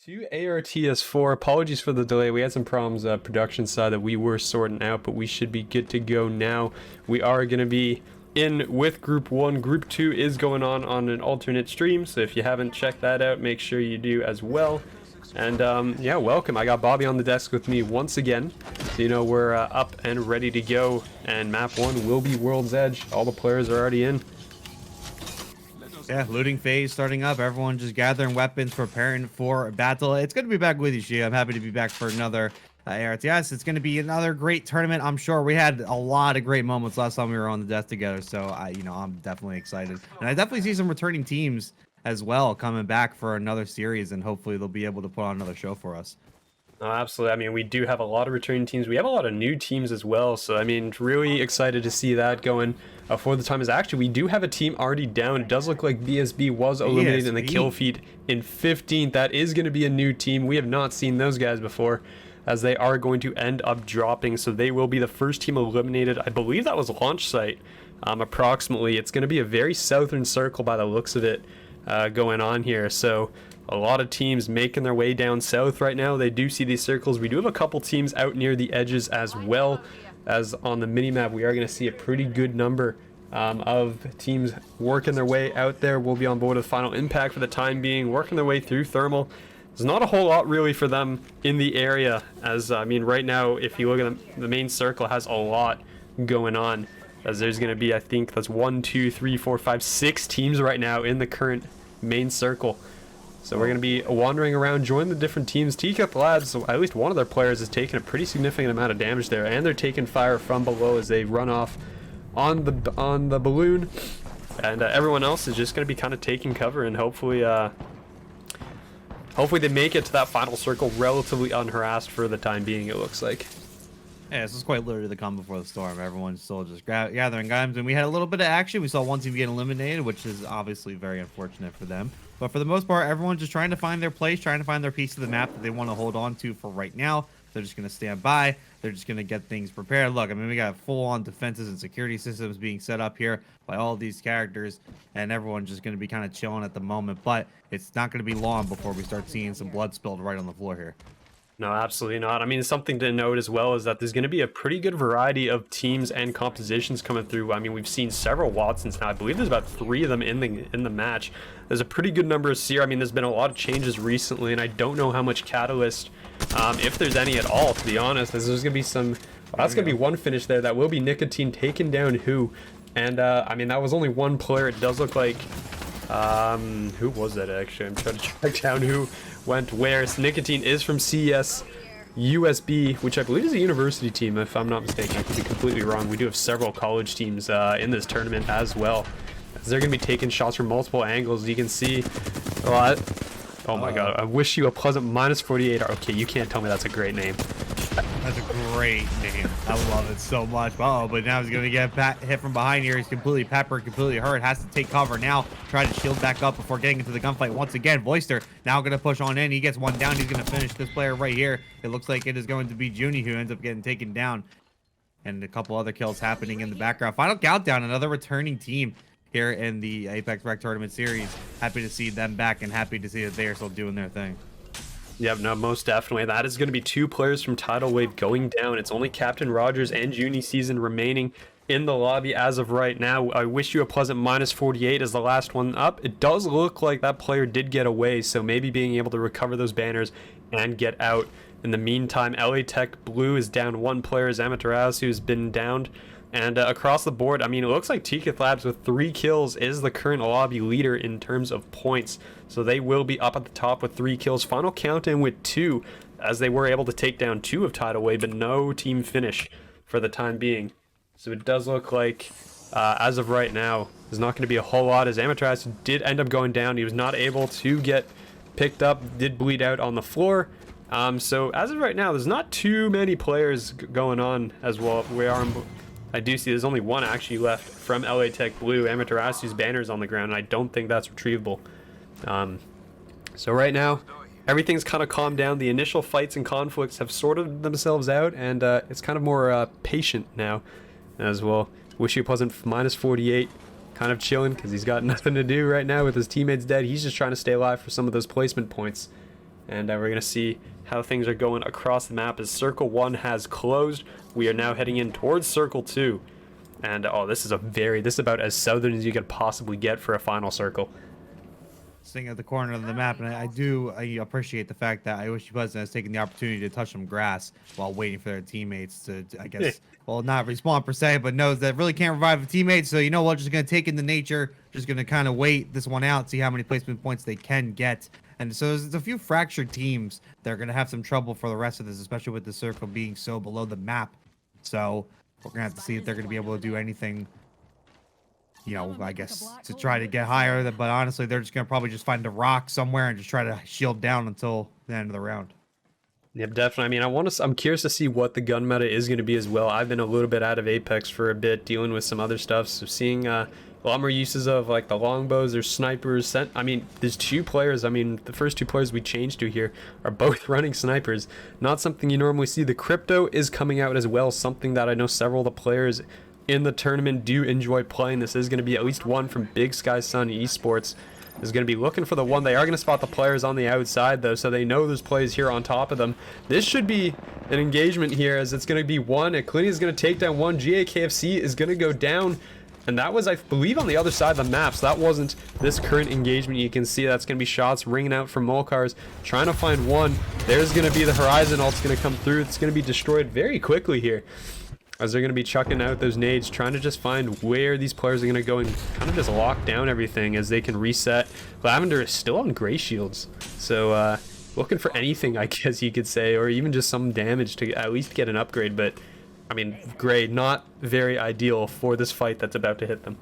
To ARTS4, apologies for the delay. We had some problems production side that we were sorting out, but we should be good to go now. We are going to be in with Group 1. Group 2 is going on an alternate stream, so if you haven't checked that out, make sure you do as well. And yeah, welcome. I got Bobby on the desk with me once again. So, you know, we're up and ready to go, and map 1 will be World's Edge. All the players are already in. Yeah, looting phase starting up. Everyone just gathering weapons, preparing for battle. It's good to be back with you, Shia. I'm happy to be back for another ARTS. It's going to be another great tournament. I'm sure we had a lot of great moments last time we were on the desk together. So, I'm definitely excited. And I definitely see some returning teams as well coming back for another series. And hopefully they'll be able to put on another show for us. Oh, absolutely. I mean, we do have a lot of returning teams. We have a lot of new teams as well. So, I mean, really excited to see that going for the time. Is actually, we do have a team already down. It does look like BSB was eliminated in the kill feed in 15th. That is going to be a new team. We have not seen those guys before, as they are going to end up dropping. So they will be the first team eliminated. I believe that was launch site, approximately. It's going to be a very southern circle by the looks of it going on here. So a lot of teams making their way down south right now. They do see these circles. We do have a couple teams out near the edges as well, as on the minimap we are going to see a pretty good number of teams working their way out there. We'll be on board with Final Impact for the time being, working their way through Thermal. There's not a whole lot really for them in the area, as I mean, right now if you look at them, the main circle has a lot going on, as there's going to be, I think that's 1, 2, 3, 4, 5, 6 teams right now in the current main circle. So we're going to be wandering around, joining the different teams. TCUP Labs, so at least one of their players is taking a pretty significant amount of damage there, and they're taking fire from below as they run off on the balloon. And everyone else is just going to be kind of taking cover, and hopefully they make it to that final circle relatively unharassed for the time being, it looks like. Yeah, this is quite literally the calm before the storm. Everyone's still just gathering guns, and we had a little bit of action. We saw one team get eliminated, which is obviously very unfortunate for them. But for the most part, everyone's just trying to find their place, trying to find their piece of the map that they want to hold on to for right now. They're just going to stand by. They're just going to get things prepared. Look, I mean, we got full-on defenses and security systems being set up here by all of these characters, and everyone's just going to be kind of chilling at the moment. But it's not going to be long before we start seeing some blood spilled right on the floor here. No, absolutely not. I mean, something to note as well is that there's going to be a pretty good variety of teams and compositions coming through. I mean, we've seen several Watsons now. I believe there's about 3 of them in the match. There's a pretty good number of Seer. I mean, there's been a lot of changes recently, and I don't know how much Catalyst, if there's any at all, to be honest. There's going to be some... Well, that's going to be one finish there. That will be Nicotine taking down Who. And, I mean, that was only one player. It does look like... who was that, actually? I'm trying to track down who went where. So Nicotine is from CES USB, which I believe is a university team, if I'm not mistaken. I could be completely wrong. We do have several college teams in this tournament as well. They're going to be taking shots from multiple angles. You can see a lot. Oh my god, I wish you a pleasant -48. Okay, you can't tell me that's a great name. That's a great name. I love it so much. Oh, but now he's going to get hit from behind here. He's completely peppered, completely hurt. Has to take cover now. Try to shield back up before getting into the gunfight once again. Voister now going to push on in. He gets one down. He's going to finish this player right here. It looks like it is going to be Junie who ends up getting taken down. And a couple other kills happening in the background. Final countdown, another returning team here in the Apex Rec Tournament Series. Happy to see them back and happy to see that they are still doing their thing. Yep, no, most definitely. That is going to be 2 players from Tidal Wave going down. It's only Captain Rogers and Junie Season remaining in the lobby as of right now. I wish you a pleasant -48 as the last one up. It does look like that player did get away, so maybe being able to recover those banners and get out. In the meantime, LA Tech Blue is down 1 player, Amaterasu has been downed. And across the board, I mean, it looks like TCUP Labs with 3 kills is the current lobby leader in terms of points. So they will be up at the top with 3 kills. Final count-in with 2, as they were able to take down 2 of Tidal Wave, but no team finish for the time being. So it does look like, as of right now, there's not going to be a whole lot, as Amaterasu did end up going down. He was not able to get picked up, did bleed out on the floor. So as of right now, there's not too many players going on as well. I do see there's only 1 actually left from LA Tech Blue. Amaterasu's banner's on the ground, and I don't think that's retrievable. So right now, everything's kind of calmed down. The initial fights and conflicts have sorted themselves out, and it's kind of more patient now as well. Wish you a pleasant -48. Kind of chilling because he's got nothing to do right now with his teammates dead. He's just trying to stay alive for some of those placement points. And we're going to see how things are going across the map as Circle 1 has closed. We are now heading in towards Circle 2. And, oh, this is about as southern as you could possibly get for a final circle. Sitting at the corner of the map, and I appreciate the fact that Ioshi Pleasant has taken the opportunity to touch some grass while waiting for their teammates to, I guess, well, not respawn per se, but knows that really can't revive a teammate. So, you know what, just going to take in the nature, just going to kind of wait this one out, see how many placement points they can get. And so there's a few fractured teams that are going to have some trouble for the rest of this, especially with the circle being so below the map. So we're going to have to see if they're going to be able to do anything, you know, I guess, to try to get higher. But honestly, they're just going to probably just find a rock somewhere and just try to shield down until the end of the round. Yep, definitely. I mean, I'm curious to see what the gun meta is going to be as well. I've been a little bit out of Apex for a bit, dealing with some other stuff. So seeing a lot more uses of like the longbows or snipers. I mean, there's 2 players. I mean, the first 2 players we changed to here are both running snipers. Not something you normally see. The crypto is coming out as well. Something that I know several of the players in the tournament do enjoy playing. This is going to be at least one from Big Sky Sun Esports. Is going to be looking for the one. They are going to spot the players on the outside though, so they know there's plays here on top of them. This should be an engagement here, as it's going to be one. Eclipse is going to take down one. GAKFC is going to go down, and that was, I believe, on the other side of the map, so that wasn't this current engagement. You can see that's going to be shots ringing out from Molcars, trying to find one. There's going to be the Horizon ult's going to come through. It's going to be destroyed very quickly here, as they're going to be chucking out those nades, trying to just find where these players are going to go and kind of just lock down everything as they can reset. Lavender is still on gray shields, so looking for anything, I guess you could say, or even just some damage to at least get an upgrade. But I mean, gray, not very ideal for this fight that's about to hit them.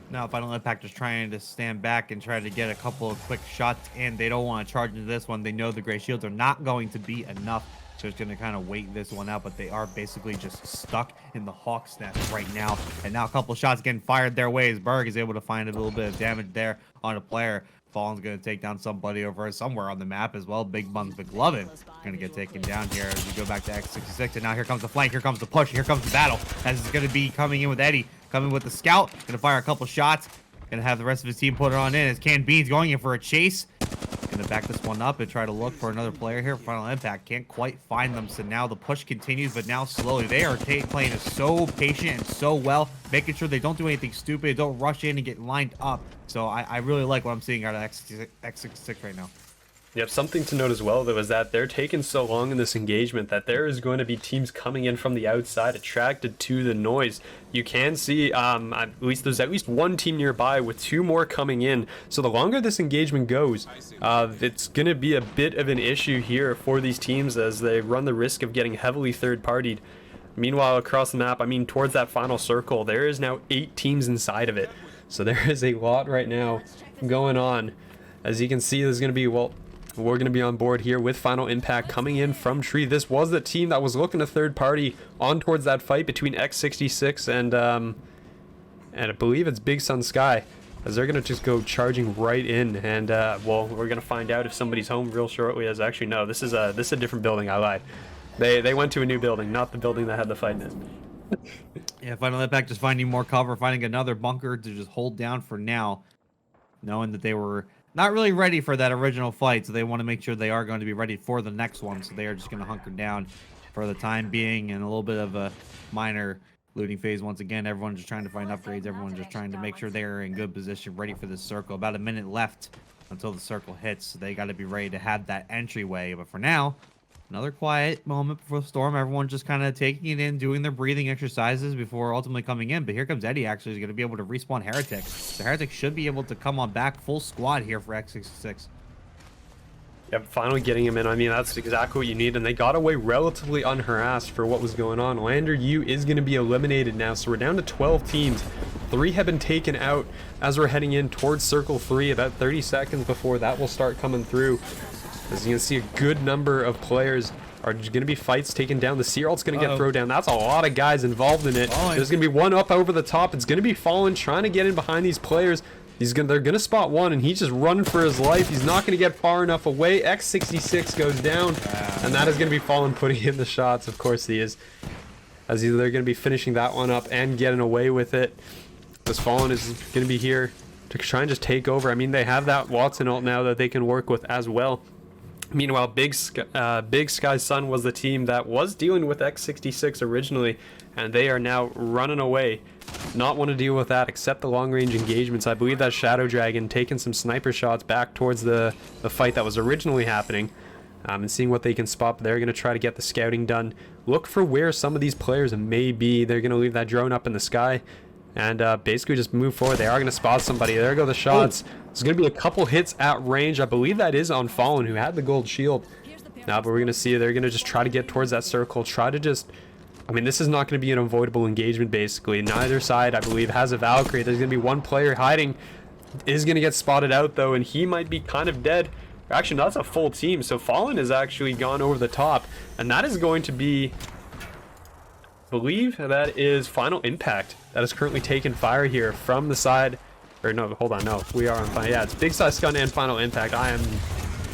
Now, Final Impact is trying to stand back and try to get a couple of quick shots in. They don't want to charge into this one. They know the gray shields are not going to be enough. So it's going to kind of wait this one out, but they are basically just stuck in the Hawk's nest right now. And now a couple shots getting fired their way as Berg is able to find a little bit of damage there on a player. Fallen's going to take down somebody over somewhere on the map as well. Big Buns McLovin going to get taken down here as we go back to X66. And now here comes the flank, here comes the push, here comes the battle. As it's going to be coming in with Eddie, coming with the scout. Going to fire a couple shots. Going to have the rest of his team put it on in as Can Beans going in for a chase. Gonna back this one up and try to look for another player here. Final Impact can't quite find them, so now the push continues, but now slowly. They are playing it so patient and so well, making sure they don't do anything stupid, don't rush in and get lined up. So I really like what I'm seeing out of X66 right now. Yep, something to note as well, though, is that they're taking so long in this engagement that there is going to be teams coming in from the outside attracted to the noise. You can see there's at least one team nearby with 2 more coming in. So the longer this engagement goes, it's going to be a bit of an issue here for these teams as they run the risk of getting heavily third-partied. Meanwhile, across the map, I mean, towards that final circle, there is now 8 teams inside of it. So there is a lot right now going on. As you can see, there's going to be, well, we're going to be on board here with Final Impact coming in from Tree. This was the team that was looking to third party on towards that fight between X66 and I believe it's Big Sun Sky, as they're going to just go charging right in. And well, we're going to find out if somebody's home real shortly. As actually, no, this is a different building. I lied. They went to a new building, not the building that had the fight in it. Yeah, Final Impact just finding more cover, finding another bunker to just hold down for now, knowing that they were not really ready for that original fight, so they want to make sure they are going to be ready for the next one. So they are just going to hunker down for the time being, and a little bit of a minor looting phase once again. Everyone's just trying to find upgrades. Everyone's just trying to make sure they're in good position, ready for this circle. About a minute left until the circle hits. So they got to be ready to have that entryway. But for now, another quiet moment before the storm. Everyone's just kind of taking it in, doing their breathing exercises before ultimately coming in. But here comes Eddie, actually. He's going to be able to respawn Heretic. So Heretic should be able to come on back full squad here for X66. Yep, finally getting him in. I mean, that's exactly what you need. And they got away relatively unharassed for what was going on. Lander U is going to be eliminated now. So we're down to 12 teams. 3 have been taken out as we're heading in towards Circle 3. About 30 seconds before that will start coming through. As you can see, a good number of players are going to be fights taken down. The Searalt's going to get thrown down. That's a lot of guys involved in it. There's going to be one up over the top. It's going to be Fallen trying to get in behind these players. They're going to spot one, and he's just running for his life. He's not going to get far enough away. X66 goes down, and that is going to be Fallen putting in the shots. Of course he is. As they're going to be finishing that one up and getting away with it. This Fallen is going to be here to try and just take over. I mean, they have that Watson ult now that they can work with as well. Meanwhile, Big Sky Sun was the team that was dealing with X66 originally, and they are now running away. Not want to deal with that, except the long-range engagements. I believe that Shadow Dragon taking some sniper shots back towards the fight that was originally happening, and seeing what they can spot. But they're going to try to get the scouting done. Look for where some of these players may be. They're going to leave that drone up in the sky, and basically just move forward. They are going to spot somebody. There go the shots. There's going to be a couple hits at range. I believe that is on Fallen, who had the gold shield. Now, but we're going to see they're going to just try to get towards that circle. Try to just... I mean, this is not going to be an avoidable engagement, basically. Neither side, I believe, has a Valkyrie. There's going to be one player hiding. Is going to get spotted out, though, and he might be kind of dead. Actually, no, that's a full team. So Fallen has actually gone over the top. And that is going to be... I believe that is Final Impact. That is currently taking fire here from the side... Or no, hold on, no. We are on fire. Yeah, it's Big Size Stun and Final Impact. I am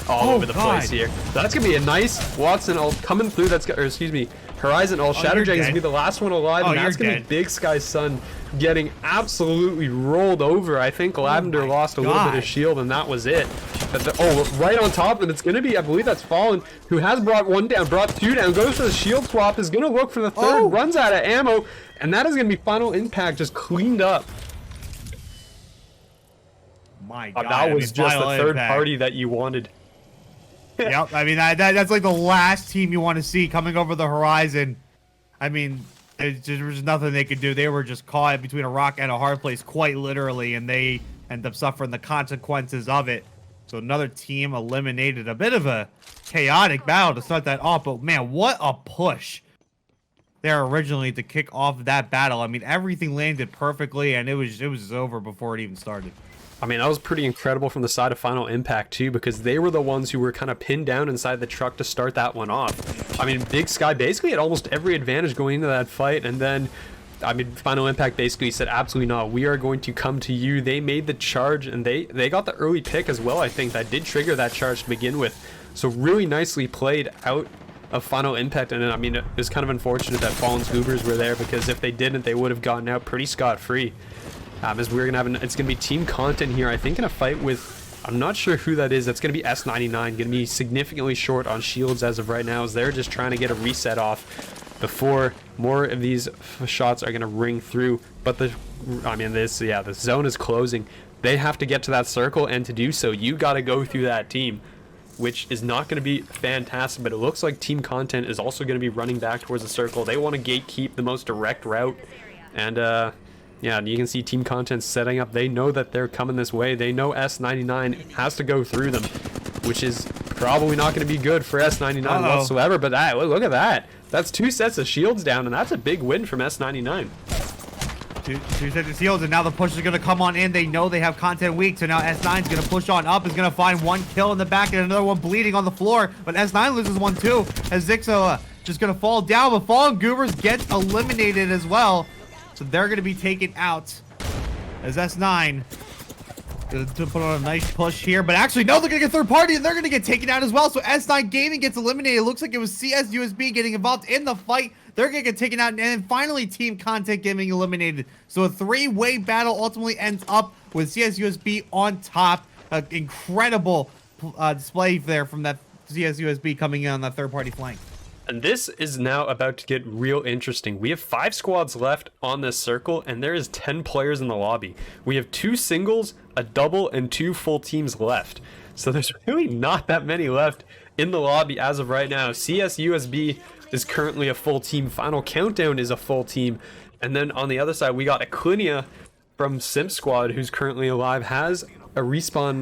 all over the place here. That's going to be a nice Watson ult coming through. That's or excuse me, Horizon ult. Shadow Dragon's going to be the last one alive. And that's going to be Big Sky Sun getting absolutely rolled over. I think Lavender lost a little bit of shield, and that was it. Oh, right on top, and it's going to be, I believe that's Fallen, who has brought one down, brought two down, goes for the shield swap, is going to look for the third, runs out of ammo, and that is going to be Final Impact just cleaned up. My God, that was just the third party that you wanted. Yep, I mean, that's like the last team you want to see coming over the horizon. I mean, there was nothing they could do. They were just caught between a rock and a hard place, quite literally, and they end up suffering the consequences of it. So another team eliminated. A bit of a chaotic battle to start that off, but man, what a push there originally to kick off that battle. I mean, everything landed perfectly, and it was over before it even started. I mean, that was pretty incredible from the side of Final Impact, too, because they were the ones who were kind of pinned down inside the truck to start that one off. I mean, Big Sky basically had almost every advantage going into that fight, and then, I mean, Final Impact basically said, absolutely not, we are going to come to you. They made the charge, and they got the early pick as well, I think. That did trigger that charge to begin with. So really nicely played out of Final Impact, and I mean, it was kind of unfortunate that Fallen's Goobers were there, because if they didn't, they would have gotten out pretty scot-free. As we're gonna have it's gonna be team content here, I think, in a fight with, I'm not sure who that is. That's gonna be S99, gonna be significantly short on shields as of right now, as they're just trying to get a reset off before more of these shots are gonna ring through. But the zone is closing. They have to get to that circle, and to do so, you gotta go through that team, which is not gonna be fantastic. But it looks like team content is also gonna be running back towards the circle. They want to gatekeep the most direct route, and yeah, you can see team content setting up. They know that they're coming this way. They know S99 has to go through them, which is probably not going to be good for S99 whatsoever. But look at that. That's 2 sets of shields down, and that's a big win from S99. Two sets of shields, and now the push is going to come on in. They know they have content weak, so now S9 is going to push on up. Is going to find one kill in the back and another one bleeding on the floor. But S9 loses one too, as Zixo just going to fall down. But Fallen Goobers gets eliminated as well. So they're going to be taken out as S9 to put on a nice push here. But actually, no, they're going to get third party, and they're going to get taken out as well. So S9 Gaming gets eliminated. It looks like it was CS USB getting involved in the fight. They're going to get taken out. And then finally, Team Content getting eliminated. So a 3-way battle ultimately ends up with CS USB on top. Incredible display there from that CS USB coming in on that third-party flank. And this is now about to get real interesting. We have 5 squads left on this circle, and there is 10 players in the lobby. We have 2 singles, a double, and 2 full teams left. So there's really not that many left in the lobby as of right now. CS USB is currently a full team. Final Countdown is a full team. And then on the other side, we got Aclinia from Simp Squad, who's currently alive, has a respawn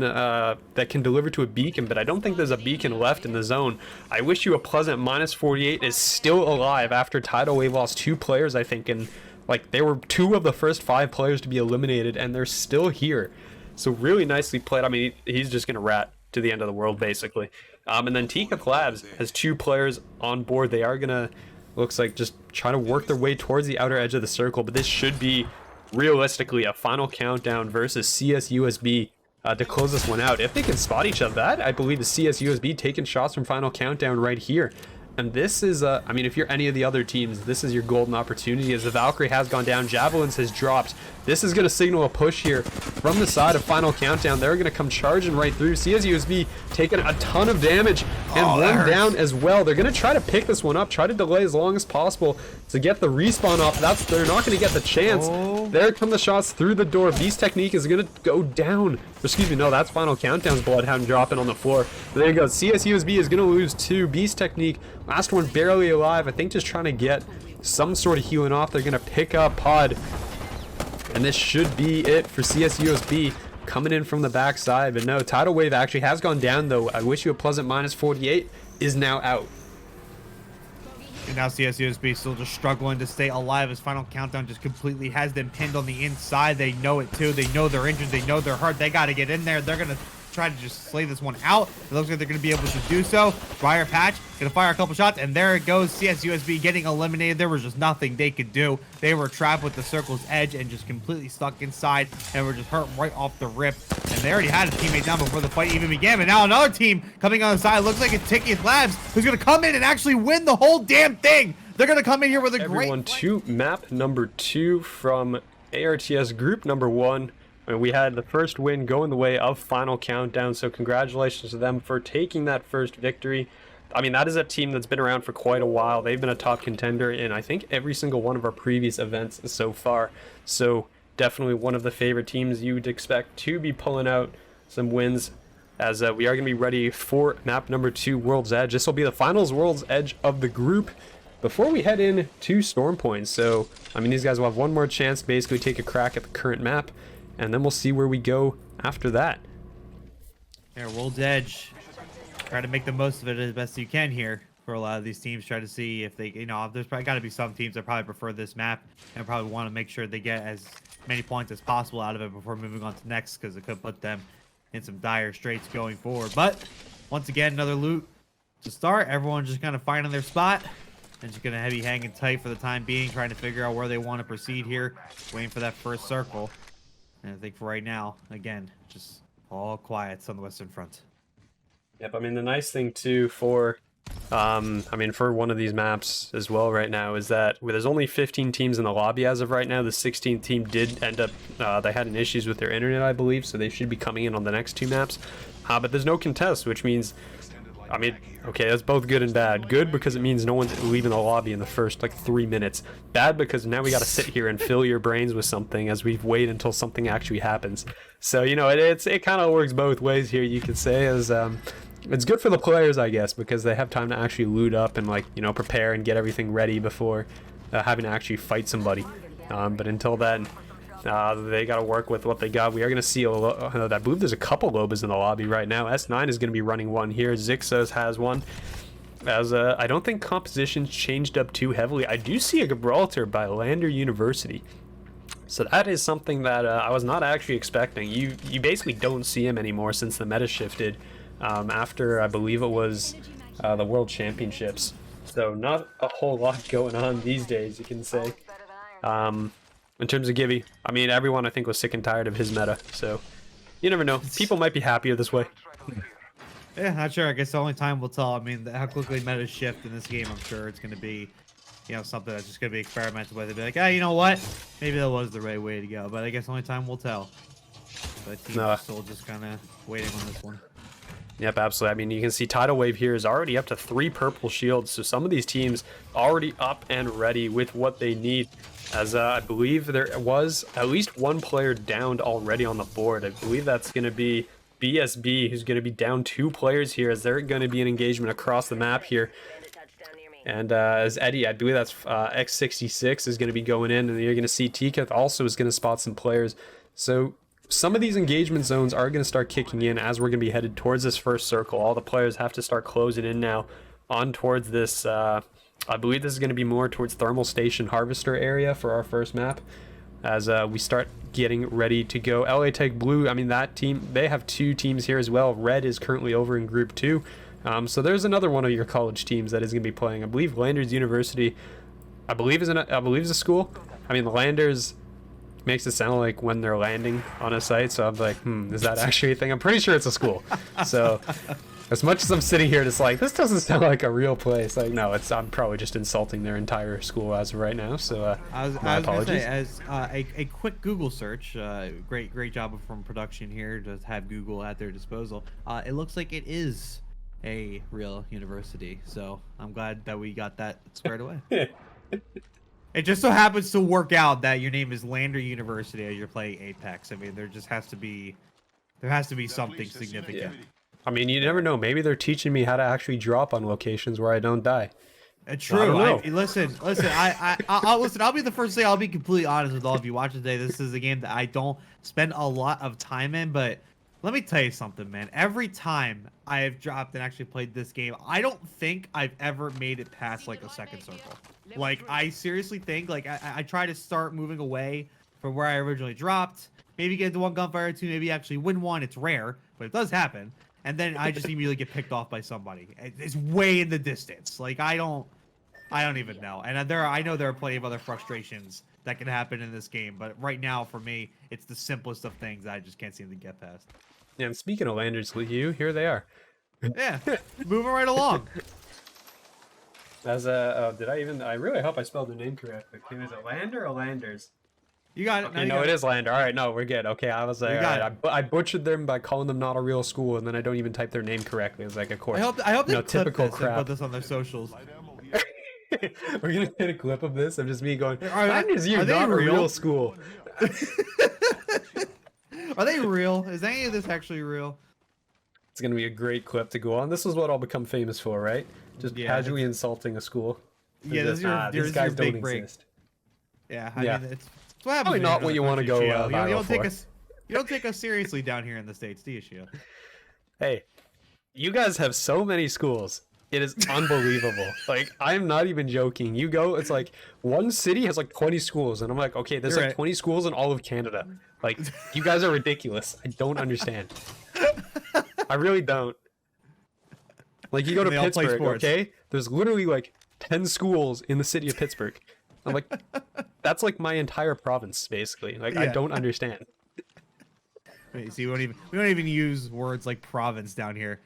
that can deliver to a beacon, but I don't think there's a beacon left in the zone. I wish you a pleasant. -48 is still alive after Tidal Wave lost 2 players, I think, and like they were 2 of the first 5 players to be eliminated, and they're still here. So really nicely played. I mean, he's just gonna rat to the end of the world, basically. And then Teacup Labs has 2 players on board. They are gonna, looks like, just try to work their way towards the outer edge of the circle, but this should be realistically a Final Countdown versus CS USB to close this one out. If they can spot each other, that I believe is CS USB taking shots from Final Countdown right here. And this is, I mean, if you're any of the other teams, this is your golden opportunity, as the Valkyrie has gone down, Javelins has dropped, This is going to signal a push here from the side of Final Countdown. They're going to come charging right through. CSUSB taking a ton of damage and one down as well. They're going to try to pick this one up, try to delay as long as possible to get the respawn off. They're not going to get the chance. There come the shots through the door. Beast Technique is going to go down. Excuse me, no, that's Final Countdown's Bloodhound dropping on the floor. But there you go. CSUSB is going to lose 2. Beast Technique, last one barely alive. I think just trying to get some sort of healing off. They're going to pick up Pod. And this should be it for CSUSB coming in from the backside. But no, Tidal Wave actually has gone down, though. I wish you a pleasant -48 is now out. And now CSUSB still just struggling to stay alive as Final Countdown just completely has them pinned on the inside. They know it too. They know they're injured. They know they're hurt. They got to get in there. They're going to try to just slay this one out. It looks like they're going to be able to do so. Briar Patch going to fire a couple shots, and there it goes. CSUSB getting eliminated. There was just nothing they could do. They were trapped with the circle's edge and just completely stuck inside, and were just hurt right off the rip. And they already had a teammate down before the fight even began. But now another team coming on the side. Looks like it's Ticketh Labs, who's going to come in and actually win the whole damn thing. They're going to come in here with a Everyone great... to map number 2 from ARTS group number 1. And we had the first win going the way of Final Countdown, so congratulations to them for taking that first victory. I mean, that is a team that's been around for quite a while. They've been a top contender in, I think, every single one of our previous events so far. So definitely one of the favorite teams you'd expect to be pulling out some wins, as we are going to be ready for map number 2, World's Edge. This will be the finals World's Edge of the group before we head in to Storm Point. So, I mean, these guys will have one more chance to basically take a crack at the current map, and then we'll see where we go after that. Yeah, World's Edge. Try to make the most of it as best you can here for a lot of these teams. Try to see if they, there's probably got to be some teams that probably prefer this map and probably want to make sure they get as many points as possible out of it before moving on to next, because it could put them in some dire straits going forward. But once again, another loot to start. Everyone's just kind of finding their spot and just gonna be hanging tight for the time being, trying to figure out where they want to proceed here, waiting for that first circle. And I think for right now, again, just all quiet on the Western Front. Yep, I mean, the nice thing too for, for one of these maps as well right now is that there's only 15 teams in the lobby as of right now. The 16th team did end up, they had an issues with their internet, I believe, so they should be coming in on the next 2 maps. But there's no contest, which means, I mean, okay, that's both good and bad. Good because it means no one's leaving the lobby in the first, 3 minutes. Bad because now we got to sit here and fill your brains with something as we wait until something actually happens. So, it kind of works both ways here, you could say, as, it's good for the players, I guess, because they have time to actually loot up and, prepare and get everything ready before having to actually fight somebody. But until then, they got to work with what they got. We are going to see, I believe there's a couple Lobas in the lobby right now. S9 is going to be running one here. Zixas has one. As I don't think composition's changed up too heavily. I do see a Gibraltar by Lander University. So that is something that I was not actually expecting. You basically don't see him anymore since the meta shifted. After, I believe it was the World Championships. So not a whole lot going on these days, you can say. In terms of Gibby, I mean, everyone I think was sick and tired of his meta, so you never know. People might be happier this way. Yeah, not sure. I guess the only time will tell. I mean, how quickly metas shift in this game, I'm sure it's going to be, something that's just going to be experimented with. They'll be like, you know what? Maybe that was the right way to go, but I guess only time will tell. But teams are still just kind of waiting on this one. Yep, absolutely. I mean, you can see Tidal Wave here is already up to 3 purple shields, so some of these teams already up and ready with what they need. As I believe there was at least 1 player downed already on the board. I believe that's going to be BSB, who's going to be down 2 players here, as they're going to be an engagement across the map here. And as Eddie, I believe that's X66 is going to be going in, and you're going to see Tiketh also is going to spot some players. So some of these engagement zones are going to start kicking in as we're going to be headed towards this first circle. All the players have to start closing in now on towards this, I believe this is going to be more towards Thermal Station Harvester area for our first map, as we start getting ready to go. LA Tech Blue, I mean, that team, they have 2 teams here as well. Red is currently over in Group 2. So there's another one of your college teams that is going to be playing. I believe Landers University, I believe is a school. I mean, the Landers makes it sound like when they're landing on a site, so I'm like, is that actually a thing? I'm pretty sure it's a school. So As much as I'm sitting here just like, this doesn't sound like a real place. Like, no, I'm probably just insulting their entire school as of right now. So, I was my gonna apologies. say, as a quick Google search, great job from production here to have Google at their disposal. It looks like it is a real university, so I'm glad that we got that squared away. It just so happens to work out that your name is Lander University as you're playing Apex. I mean, there has to be something significant. Yeah. I mean, you never know. Maybe they're teaching me how to actually drop on locations where I don't die. True. Know. Listen. I'll be the first to say, I'll be completely honest with all of you watching today. This is a game that I don't spend a lot of time in, but let me tell you something, man. Every time I've dropped and actually played this game, I don't think I've ever made it past like a second circle. Like, I seriously think, like, I try to start moving away from where I originally dropped. Maybe get into one gunfire or two, maybe actually win one. It's rare, but it does happen. And then I just immediately get picked off by somebody. It's way in the distance. Like, I don't even know. And I know there are plenty of other frustrations that can happen in this game, but right now for me, it's the simplest of things that I just can't seem to get past. Yeah, and speaking of Landers, here they are. Yeah, moving right along. As a, I really hope I spelled the name correctly. Is it Lander or Landers? You got it. Okay, no, it is Lander. All right, no, we're good. Okay, I was like, I butchered them by calling them not a real school, and then I don't even type their name correctly. It's like, of course. I hope they clip typical this crap. and put this on their socials. We're gonna get a clip of this of just me going, Landers, you're not a real school. Are they real? Is any of this actually real? It's gonna be a great clip to go on. This is what I'll become famous for, right? Just casually insulting a school. Yeah, this is these guys don't big break. exist. Yeah, I mean, it's what happens. Probably not what you want to go viral for. You don't take us seriously down here in the States, do you, Shio? Hey, you guys have so many schools. It is unbelievable. Like, I'm not even joking. You go, it's like one city has like 20 schools, and I'm like, okay, there's like 20 schools in all of Canada. Like, you guys are ridiculous. I don't understand. I really don't. Like, you go to Pittsburgh, okay? There's literally like 10 schools in the city of Pittsburgh. I'm like, that's like my entire province, basically. Like, I don't understand. Wait, see, we don't even use words like province down here.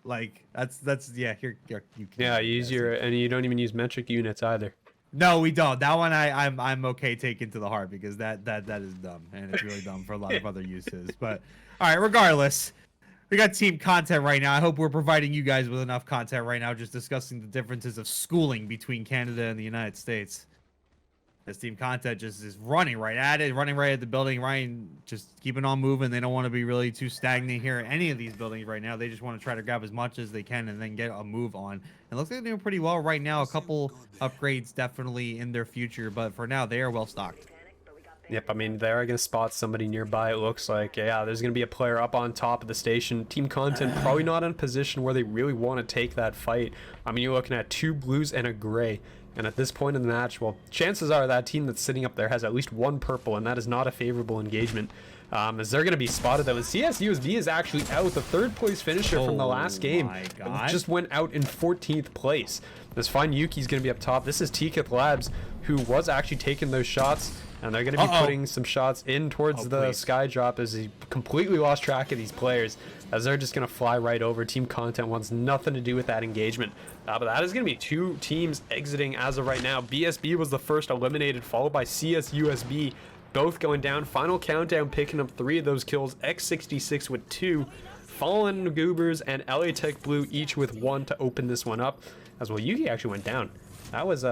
Like, that's you can. Yeah, you use and you don't even use metric units either. No, we don't. That one I'm okay taking to the heart, because that is dumb, and it's really dumb for a lot of other uses. But all right, regardless, we got team content right now. I hope we're providing you guys with enough content right now, just discussing the differences of schooling between Canada and the United States. This team content just is running right at it, running right at the building, just keeping on moving. They don't want to be really too stagnant here at any of these buildings right now. They just want to try to grab as much as they can and then get a move on. It looks like they're doing pretty well right now. A couple upgrades definitely in their future, but for now, they are well stocked. Yep, I mean, they're going to spot somebody nearby, it looks like. Yeah, there's going to be a player up on top of the station. Team content probably not in a position where they really want to take that fight. I mean, you're looking at 2 blues and a gray. And at this point in the match, well, chances are that team that's sitting up there has at least 1 purple, and that is not a favorable engagement. As they're going to be spotted, though. And CSUSB is actually out. The 3rd place finisher from the last game just went out in 14th place. This fine Yuki's going to be up top. This is Tiketh Labs, who was actually taking those shots. And they're going to be putting some shots in towards the sky drop, as he completely lost track of these players, as they're just going to fly right over. Team content wants nothing to do with that engagement. But that is going to be 2 teams exiting as of right now. BSB was the first eliminated, followed by CSUSB, both going down. Final countdown picking up 3 of those kills. X66 with 2. Fallen Goobers and LA Tech Blue each with 1 to open this one up. As well, Yuki actually went down. That was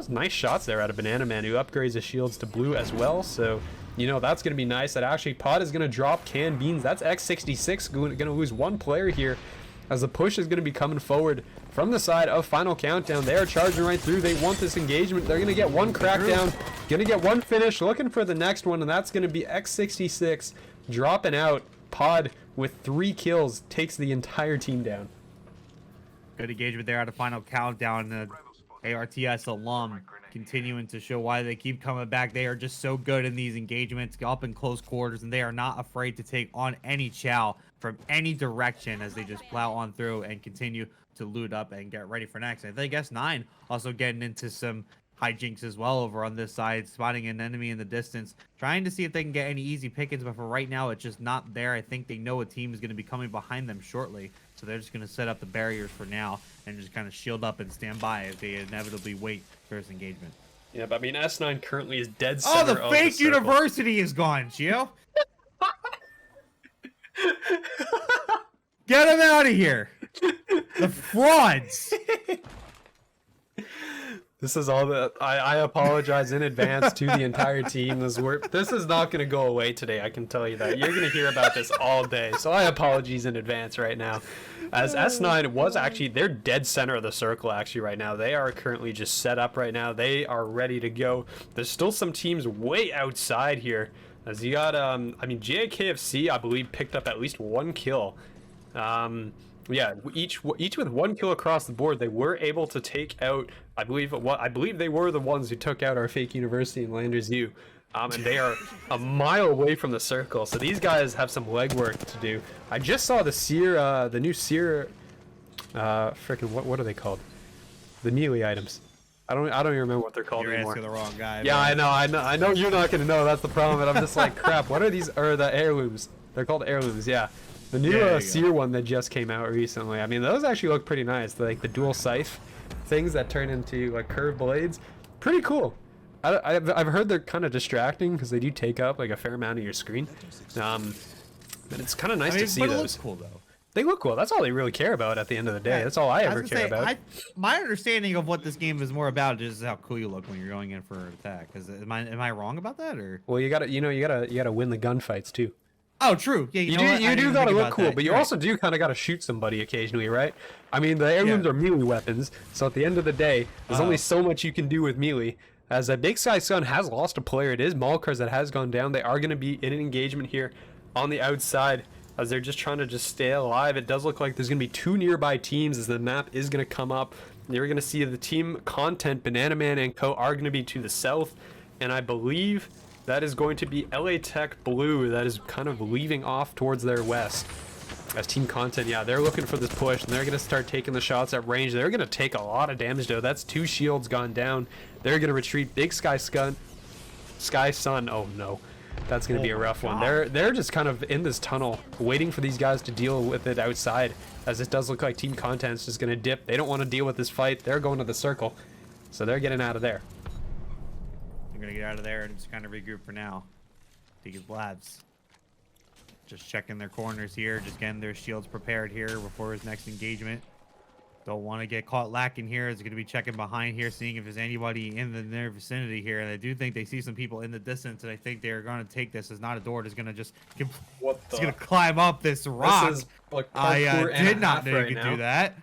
nice shots there out of Banana Man, who upgrades his shields to blue as well. So, you know, that's going to be nice. That actually Pod is going to drop Can Beans. That's X66 going to lose 1 player here, as the push is going to be coming forward from the side of Final Countdown. They are charging right through. They want this engagement. They're going to get 1 crackdown, going to get 1 finish, looking for the next one, and that's going to be X66 dropping out. Pod with 3 kills takes the entire team down. Good engagement there out of Final Countdown. The ARTS alum continuing to show why they keep coming back. They are just so good in these engagements, up in close quarters, and they are not afraid to take on any chow from any direction as they just plow on through and continue to loot up and get ready for next. I think S9 also getting into some hijinks as well over on this side, spotting an enemy in the distance, trying to see if they can get any easy pickings, but for right now, it's just not there. I think they know a team is going to be coming behind them shortly, so so they're just going to set up the barriers for now and just kind of shield up and stand by as they inevitably wait for this engagement. Yeah, but I mean, S9 currently is dead Oh, center the of fake circle. university is gone, Gio. Get him out of here. The frauds. This is all the. I apologize in advance to the entire team. This is not going to go away today. I can tell you that. You're going to hear about this all day. So I apologize in advance right now. As S9 was actually, they're dead center of the circle actually right now. They are currently just set up right now. They are ready to go. There's still some teams way outside here. As you got, I mean, JKFC, I believe, picked up at least 1 kill. Yeah, each with 1 kill across the board. They were able to take out, I believe they were the ones who took out our fake university in Landers U. And they are a mile away from the circle, so these guys have some legwork to do. I just saw the Seer, the new Seer, frickin' what are they called? The melee items. I don't even remember what they're called anymore. You're asking the wrong guy. Yeah, man. I know you're not gonna know. That's the problem. But I'm just like, crap. What are these? Or the heirlooms? They're called heirlooms. Yeah, the new Seer one that just came out recently. I mean, those actually look pretty nice. Like the dual scythe things that turn into like curved blades. Pretty cool. I've heard they're kind of distracting because they do take up like a fair amount of your screen. But it's kind of nice to see but those. It looks cool though. They look cool. That's all they really care about at the end of the day. That's all I ever care about. My understanding of what this game is more about is how cool you look when you're going in for an attack. Am I wrong about that, or? Well, you gotta win the gunfights too. Oh, true. Yeah, you do gotta look cool, but you also do kind of gotta shoot somebody occasionally, right? I mean, the heirlooms are melee weapons, so at the end of the day, there's only so much you can do with melee. As a Big Sky Sun has lost a player, it is Malkars that has gone down. They are going to be in an engagement here on the outside as they're just trying to stay alive. It does look like there's going to be 2 nearby teams as the map is going to come up. You're going to see the team content, Banana Man and Co. are going to be to the south, and I believe that is going to be LA Tech Blue that is kind of leaving off towards their west. As team content, yeah, they're looking for this push, and they're going to start taking the shots at range. They're going to take a lot of damage, though. That's 2 shields gone down. They're going to retreat. Big Sky Sun. Oh, no. That's going to be a rough one. They're just kind of in this tunnel, waiting for these guys to deal with it outside, as it does look like team content's just going to dip. They don't want to deal with this fight. They're going to the circle, so they're getting out of there. They're going to get out of there and just kind of regroup for now. Take his labs. Just checking their corners here, just getting their shields prepared here before his next engagement. Don't want to get caught lacking here. Is going to be checking behind here, seeing if there's anybody in their vicinity here. And I do think they see some people in the distance, and I think they're going to take this as not a door. It's going to just it's going to climb up this rock. This is like I did not know you could now. do that.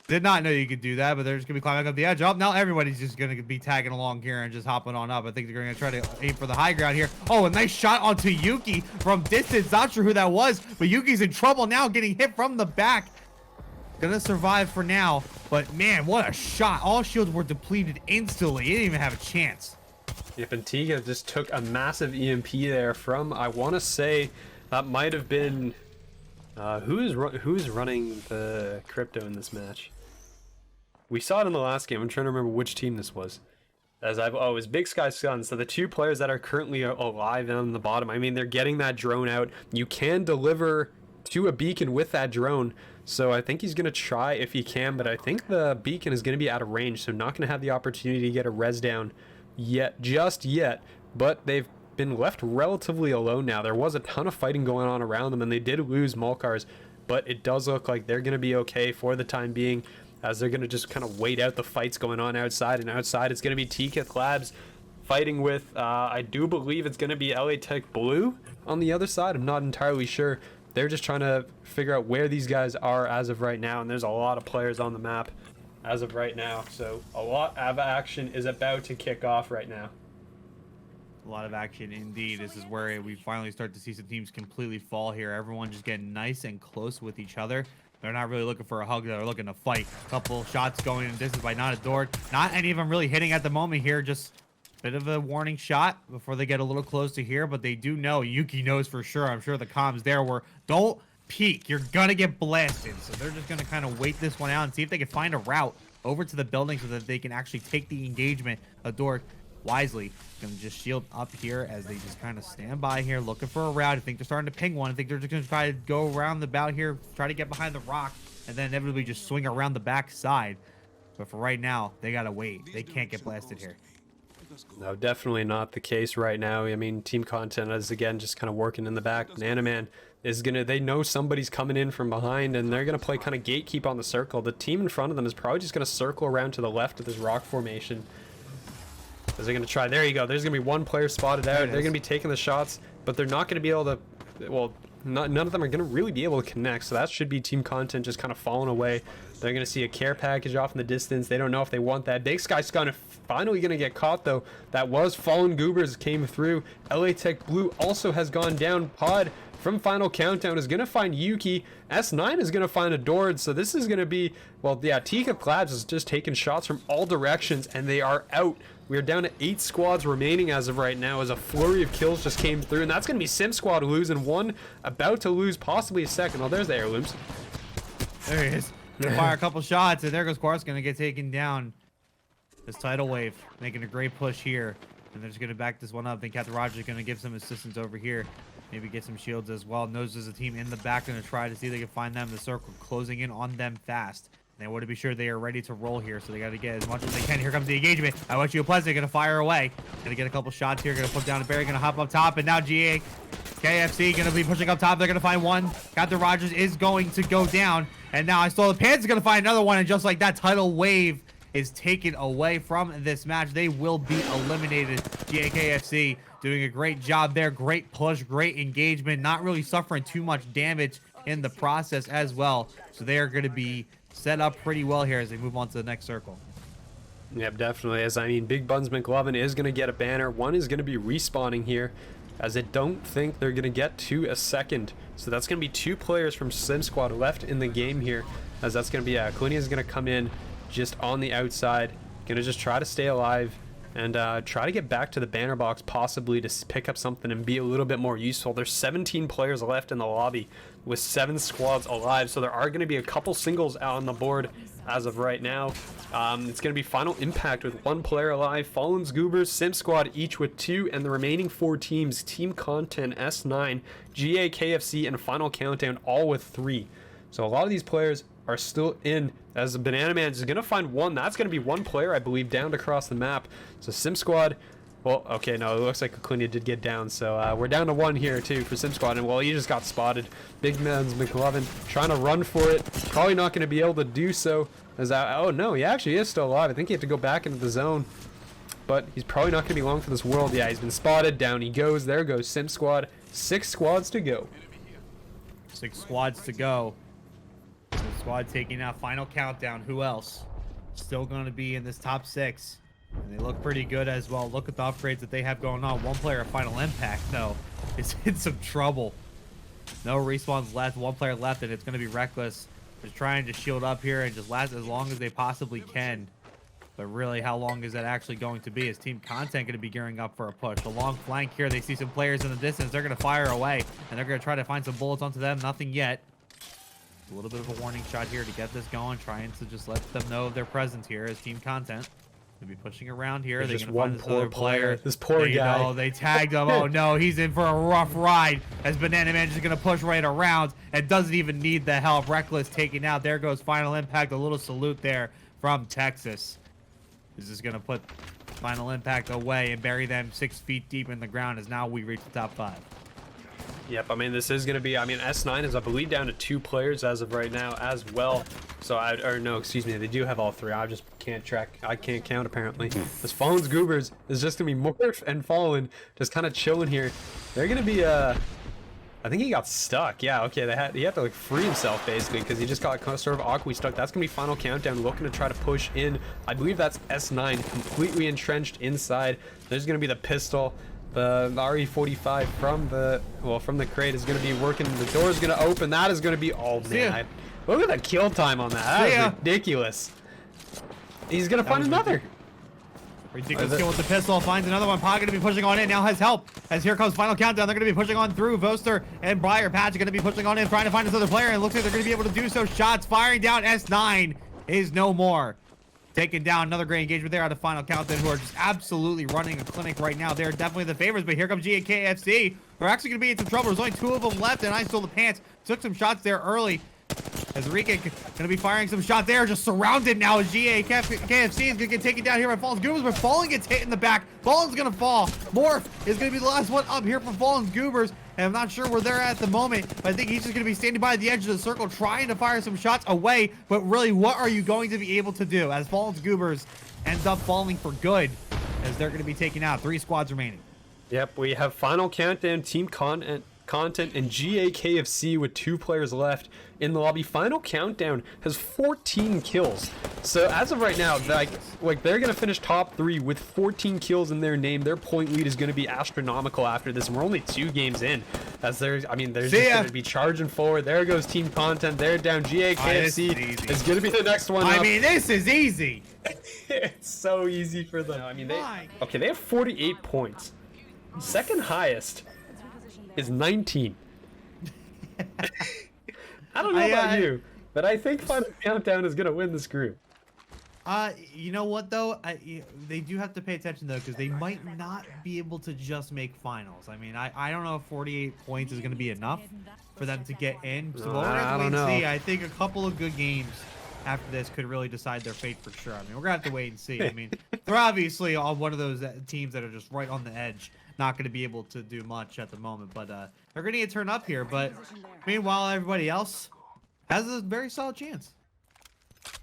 Did not know you could do that, but they're just going to be climbing up the edge. Oh, now everybody's just going to be tagging along here and just hopping on up. I think they're going to try to aim for the high ground here. Oh, a nice shot onto Yuki from distance. Not sure who that was, but Yuki's in trouble now, getting hit from the back. Gonna survive for now, but man, what a shot. All shields were depleted instantly. He didn't even have a chance. Yep, and Tiga just took a massive EMP there from, I want to say, that might have been... who's running the crypto in this match? We saw it in the last game. I'm trying to remember which team this was. It was Big Sky Sun. So the 2 players that are currently alive on the bottom, I mean, they're getting that drone out. You can deliver to a beacon with that drone. So I think he's going to try if he can, but I think the beacon is going to be out of range, so not going to have the opportunity to get a res down just yet. But they've been left relatively alone now. There was a ton of fighting going on around them, and they did lose Malkars, but it does look like they're going to be okay for the time being, as they're going to just kind of wait out the fights going on outside. And outside it's going to be Tiketh Labs fighting with, I do believe it's going to be LA Tech Blue on the other side. I'm not entirely sure. They're just trying to figure out where these guys are as of right now, and there's a lot of players on the map as of right now. So a lot of action is about to kick off right now. A lot of action indeed. This is where we finally start to see some teams completely fall here. Everyone just getting nice and close with each other. They're not really looking for a hug. They're looking to fight. A couple shots going in distance by Not Adored. Not any of them really hitting at the moment here. Just bit of a warning shot before they get a little close to here, but they do know. Yuki knows for sure. I'm sure the comms there were, don't peek. You're going to get blasted. So they're just going to kind of wait this one out and see if they can find a route over to the building so that they can actually take the engagement. Adore wisely going to just shield up here as they just kind of stand by here looking for a route. I think they're starting to ping one. I think they're just going to try to go around the bout here, try to get behind the rock. and then inevitably just swing around the back side. But for right now, they gotta wait. They can't get blasted here. No, definitely not the case right now. I mean, Team Content is again just kind of working in the back. Banana Man is gonna, they know somebody's coming in from behind, and they're gonna play kind of gatekeep on the circle. The team in front of them is probably just gonna circle around to the left of this rock formation. As they're gonna try, there you go. There's gonna be one player spotted out. They're gonna be taking the shots, but they're not gonna be able to, well, none of them are gonna really be able to connect. So that should be Team Content just kind of falling away. They're gonna see a care package off in the distance. They don't know if they want that. Big Sky's gonna finally gonna get caught though. That was Fallen Goobers came through. LA Tech Blue also has gone down. Pod from Final Countdown is gonna find Yuki. S9 is gonna find Adored. So this is gonna be, well, yeah, Tika Labs is just taking shots from all directions, and they are out. We are down to 8 squads remaining as of right now, as a flurry of kills just came through, and that's gonna be Sim Squad losing one, about to lose possibly a second. Oh, there's the heirlooms. There he is. Gonna fire a couple shots, and there goes Quartz, gonna get taken down. This tidal wave making a great push here, and they're just gonna back this one up. I think Captain Roger's gonna give some assistance over here, maybe get some shields as well. Knows there's a team in the back, gonna try to see if they can find them. The circle closing in on them fast. They want to be sure they are ready to roll here, so they got to get as much as they can. Here comes the engagement. I want you Pleasant, gonna fire away. Gonna get a couple shots here. Gonna put down a Barry. Gonna hop up top, and now GA KFC gonna be pushing up top. They're gonna find one. Captain Rogers is going to go down, and now I saw the Panthers gonna find another one, and just like that, tidal wave is taken away from this match. They will be eliminated. GA KFC doing a great job there. Great push, great engagement. Not really suffering too much damage in the process as well. So they are going to be set up pretty well here as they move on to the next circle. Yep, definitely. As I mean, Big Buns McLovin is going to get a banner. One is going to be respawning here, as I don't think they're going to get to a second. So that's going to be 2 players from Sim Squad left in the game here, as that's going to be, Clunia is going to come in just on the outside, going to just try to stay alive and try to get back to the banner box, possibly to pick up something and be a little bit more useful. There's 17 players left in the lobby with 7 squads alive, so there are going to be a couple singles out on the board as of right now. It's going to be Final Impact with 1 player alive, Fallen's Goobers, Sim Squad each with 2, and the remaining 4 teams, Team Content, S9, GA, KFC, and Final Countdown, all with 3. So a lot of these players are still in, as the Banana Man is going to find one. That's going to be 1 player, I believe, down across the map. So Sim Squad, well, okay, no, it looks like Acuna did get down. So we're down to 1 here, too, for Sim Squad. And, well, he just got spotted. Big Man's McLovin trying to run for it. Probably not going to be able to do so. Oh, no, he actually is still alive. I think he had to go back into the zone. But he's probably not going to be long for this world. Yeah, he's been spotted. Down he goes. There goes Sim Squad. 6 squads to go. 6 squads to go. The squad taking out Final Countdown. Who else? Still going to be in this top 6. And they look pretty good as well. Look at the upgrades that they have going on. 1 player of Final Impact, though, is in some trouble. No respawns left. 1 player left, and it's going to be Reckless. Just trying to shield up here and just last as long as they possibly can. But really, how long is that actually going to be? Is Team Content going to be gearing up for a push? A long flank here. They see some players in the distance. They're going to fire away, and they're going to try to find some bullets onto them. Nothing yet. A little bit of a warning shot here to get this going, trying to just let them know of their presence here as Team Content. They'll be pushing around here. They're just gonna find this other player. This poor guy. Oh, they tagged him. Oh no, he's in for a rough ride as Banana Man just gonna push right around and doesn't even need the help. Reckless taken out. There goes Final Impact. A little salute there from Texas. This is gonna put Final Impact away and bury them 6 feet deep in the ground as now we reach the top 5. Yep, I mean, this is going to be, I mean, S9 is, I believe, down to 2 players as of right now as well. So, or no, excuse me, they do have all 3. I just can't track, I can't count, apparently. This Fallen's Goobers is just going to be Morph and Fallen just kind of chilling here. They're going to be, I think he got stuck. Yeah, okay, he had to, like, free himself, basically, because he just got sort of awkwardly stuck. That's going to be Final Countdown looking to try to push in. I believe that's S9 completely entrenched inside. There's going to be the pistol. The RE45 from the crate is going to be working. The door is going to open. That is going to be, oh man, look at the kill time on that. That is ridiculous. He's going to find another. Ridiculous kill with the pistol. Finds another one. Pocket to be pushing on in. Now has help. As here comes Final Countdown. They're going to be pushing on through. Voster and Briar Patch are going to be pushing on in, trying to find this other player. And it looks like they're going to be able to do so. Shots firing down. S9 is no more. Taking down another great engagement there out of Final Countdown, who are just absolutely running a clinic right now. They're definitely the favorites, but here comes GKFC. They're actually going to be in some trouble. There's only 2 of them left, and I stole the pants. Took some shots there early. As Rika gonna be firing some shots there, just surrounded now as KFC is gonna get taken down here by Fallen's Goobers, but Fallen gets hit in the back. Fallen's gonna fall. Morph is gonna be the last one up here for Fallen's Goobers, and I'm not sure where they're at the moment, but I think he's just gonna be standing by the edge of the circle trying to fire some shots away, but really, what are you going to be able to do as Fallen's Goobers ends up falling for good, as they're gonna be taken out. 3 squads remaining. Yep, we have Final Countdown, Team Content, and GAKFC with 2 players left in the lobby. Final Countdown has 14 kills. So as of right now, like they're gonna finish top 3 with 14 kills in their name. Their point lead is gonna be astronomical after this. And we're only 2 games in. As there's, I mean, they're just gonna be charging forward. There goes Team Content. They're down. GAKFC is gonna be the next one. I mean, this is easy. It's so easy for them. I mean, they have 48 points. Second highest is 19. I don't know about you, but I think Final Countdown is gonna win this group. You know what though? They do have to pay attention though, because they might not be able to just make finals. I mean, I don't know if 48 points is gonna be enough for them to get in. So we're gonna have to wait and see. I think a couple of good games after this could really decide their fate for sure. I mean, we're gonna have to wait and see. I mean, they're obviously all one of those teams that are just right on the edge, not going to be able to do much at the moment, but they're going to get turned up here. But meanwhile, everybody else has a very solid chance.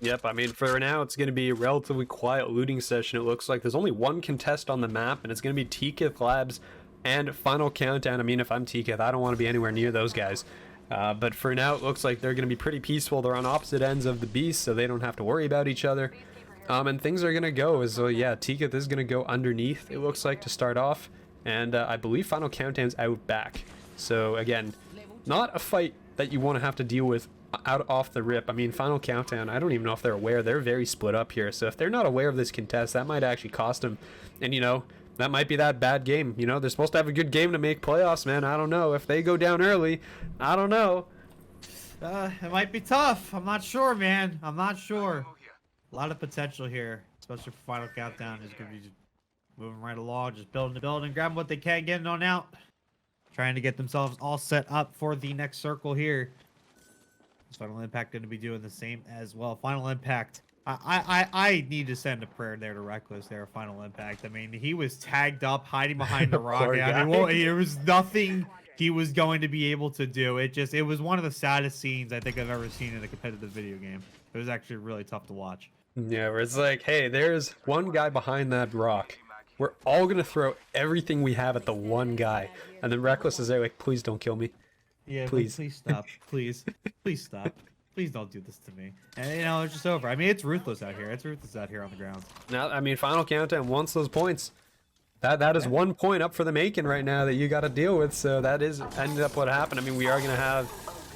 Yep, I mean, for now, it's going to be a relatively quiet looting session. It looks like there's only 1 contest on the map, and it's going to be Tiketh Labs and Final Countdown. I mean, if I'm Tiketh, I don't want to be anywhere near those guys. But for now, it looks like they're going to be pretty peaceful. They're on opposite ends of the beast, so they don't have to worry about each other. And things are going to go as, yeah, Tiketh is going to go underneath, it looks like, to start off. And I believe Final Countdown's out back. So, again, not a fight that you want to have to deal with off the rip. I mean, Final Countdown, I don't even know if they're aware. They're very split up here. So if they're not aware of this contest, that might actually cost them. And, you know, that might be that bad game. You know, they're supposed to have a good game to make playoffs, man. I don't know. If they go down early, I don't know. It might be tough. I'm not sure, man. I'm not sure. A lot of potential here, especially for Final Countdown. Is going to be just moving right along, just building the building, grabbing what they can, getting on out. Trying to get themselves all set up for the next circle here. Final Impact going to be doing the same as well. Final Impact. I need to send a prayer there to Reckless there, Final Impact. I mean, he was tagged up, hiding behind the rock. I mean, well, there was nothing he was going to be able to do. It was one of the saddest scenes I think I've ever seen in a competitive video game. It was actually really tough to watch. Yeah, where it's like, hey, there's one guy behind that rock. We're all going to throw everything we have at the one guy. And then Reckless is there like, please don't kill me. Yeah, please stop. Please stop. Please don't do this to me. And, you know, it's just over. I mean, it's ruthless out here. It's ruthless out here on the ground. Now, I mean, Final Countdown wants those points. That is 1 point up for the making right now that you got to deal with. So that is ended up what happened. I mean, we are going to have,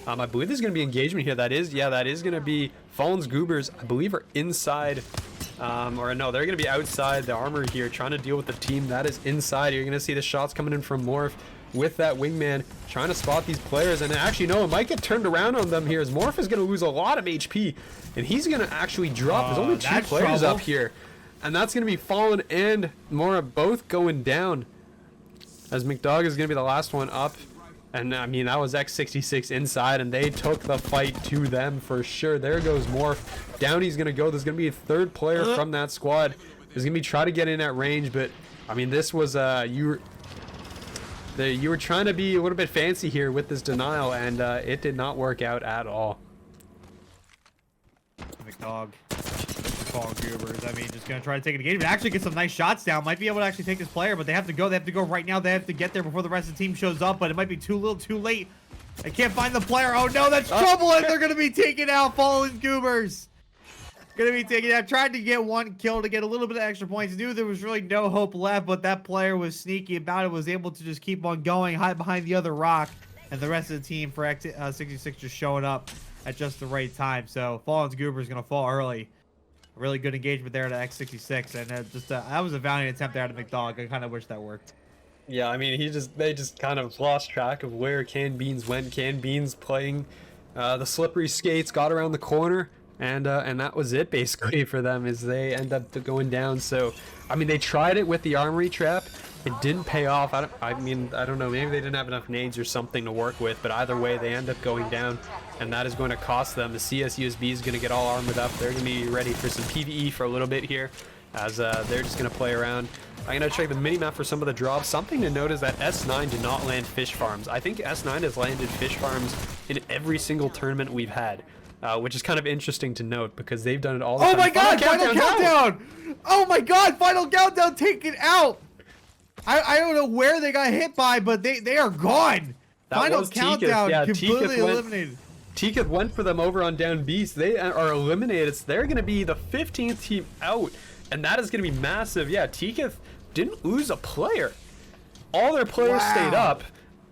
I believe there's going to be engagement here. That is going to be Fallen's Goobers, I believe, are inside. Or no, they're going to be outside the armor here, trying to deal with the team that is inside. You're going to see the shots coming in from Morph with that wingman, trying to spot these players. And actually, no, it might get turned around on them here, as Morph is going to lose a lot of HP. And he's going to actually drop. There's only 2 players up here. And that's going to be Fallen and Mora both going down, as McDog is going to be the last one up. And I mean, that was X66 inside, and they took the fight to them for sure. There goes Morph. Down he's going to go. There's going to be a 3rd player from that squad. There's going to be trying to get in at range, but I mean, this was you were trying to be a little bit fancy here with this denial, and it did not work out at all. McDog. Fallen Goobers. I mean, just gonna try to take it again, but actually get some nice shots down. Might be able to actually take this player, but they have to go. They have to go right now. They have to get there before the rest of the team shows up, but it might be too little, too late. I can't find the player. Oh no, that's trouble, and they're gonna be taking out Fallen Goobers. Gonna be taking out. Tried to get 1 kill to get a little bit of extra points. Knew there was really no hope left, but that player was sneaky about it. Was able to just keep on going, hide behind the other rock, and the rest of the team for X66 just showing up at just the right time. So Fallen's Goober is gonna fall early. Really good engagement there to X66, and that was a valiant attempt there to McDog. I kind of wish that worked. Yeah, I mean, they just kind of lost track of where Canned Beans went. Canned Beans playing the slippery skates, got around the corner, and that was it basically for them, as they end up going down. So, I mean, they tried it with the armory trap. It didn't pay off. I mean, I don't know. Maybe they didn't have enough nades or something to work with, but either way, they end up going down. and that is going to cost them. The CS USB is going to get all armored up. They're going to be ready for some PvE for a little bit here, as they're just going to play around. I'm going to check the minimap for some of the drops. Something to note is that S9 did not land fish farms. I think S9 has landed fish farms in every single tournament we've had, which is kind of interesting to note because they've done it all the time. Oh my god, final countdown! Oh my god, final countdown taken out! I don't know where they got hit by, but they are gone. Final countdown completely eliminated. Tiketh went for them over on down B, so they are eliminated. So they're going to be the 15th team out, and that is going to be massive. Yeah, Tiketh didn't lose a player. All their players stayed up,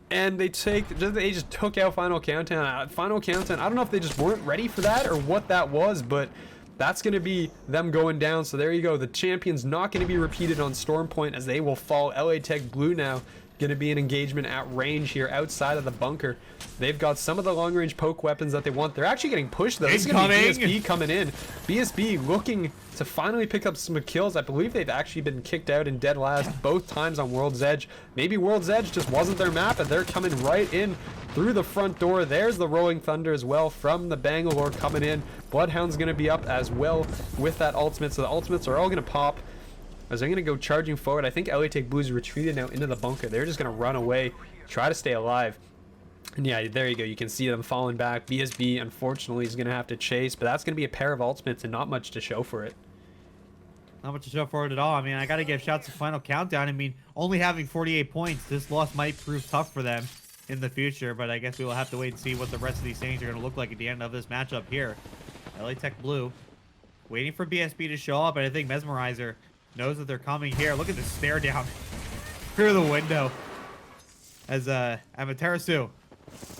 and they just took out Final Countdown. Final Countdown, I don't know if they just weren't ready for that or what that was, but that's going to be them going down. So there you go. The champion's not going to be repeated on Storm Point, as they will fall. LA Tech Blue now going to be an engagement at range here outside of the bunker. They've got some of the long range poke weapons that they want. They're actually getting pushed though. This is going to be BSB coming in. BSB looking to finally pick up some kills. I believe they've actually been kicked out in dead last both times on World's Edge. Maybe World's Edge just wasn't their map, and they're coming right in through the front door. There's the Rolling Thunder as well from the Bangalore coming in. Bloodhound's going to be up as well with that ultimate, so the ultimates are all going to pop as they're going to go charging forward. I think LA Tech Blues retreated now into the bunker. They're just going to run away, try to stay alive. And yeah, there you go. You can see them falling back. BSB, unfortunately, is going to have to chase, but that's going to be a pair of ultimates and not much to show for it. Not much to show for it at all. I mean, I got to give shouts to Final Countdown. I mean, only having 48 points, this loss might prove tough for them in the future, but I guess we will have to wait and see what the rest of these things are going to look like at the end of this matchup here. LA Tech Blue waiting for BSB to show up, and I think Mesmerizer knows that they're coming here. Look at the stare down through the window as Amaterasu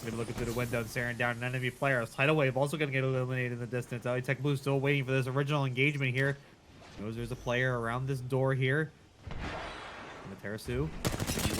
going to look through the window and staring down an enemy player. Tidal Wave also going to get eliminated in the distance. LA Tech Blue still waiting for this original engagement here. Knows there's a player around this door here. Amaterasu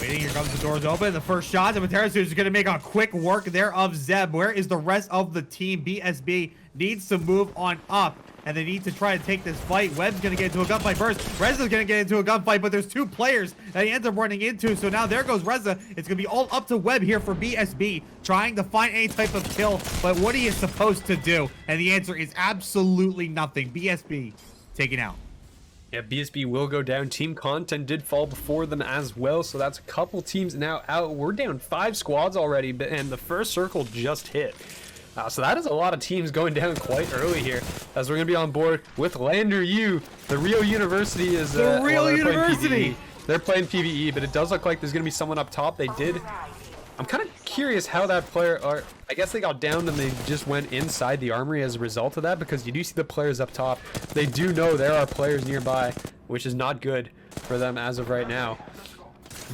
waiting. Here comes the doors open. The first shot. Amaterasu is going to make a quick work there of Zeb. Where is the rest of the team? BSB needs to move on up, and they need to try to take this fight. Webb's going to get into a gunfight first. Reza's going to get into a gunfight, but there's two players that he ends up running into. So now there goes Reza. It's going to be all up to Webb here for BSB, trying to find any type of kill. But what he is supposed to do? And the answer is absolutely nothing. BSB taken out. Yeah, BSB will go down. Team Content did fall before them as well, so that's a couple teams now out. We're down 5 squads already, and the first circle just hit. So that is a lot of teams going down quite early here, as we're going to be on board with Lander U. The Rio University is... the Rio University! They're playing PvE, but it does look like there's going to be someone up top. They did... I'm kind of curious how that player... I guess they got down and they just went inside the armory as a result of that, because you do see the players up top. They do know there are players nearby, which is not good for them as of right now.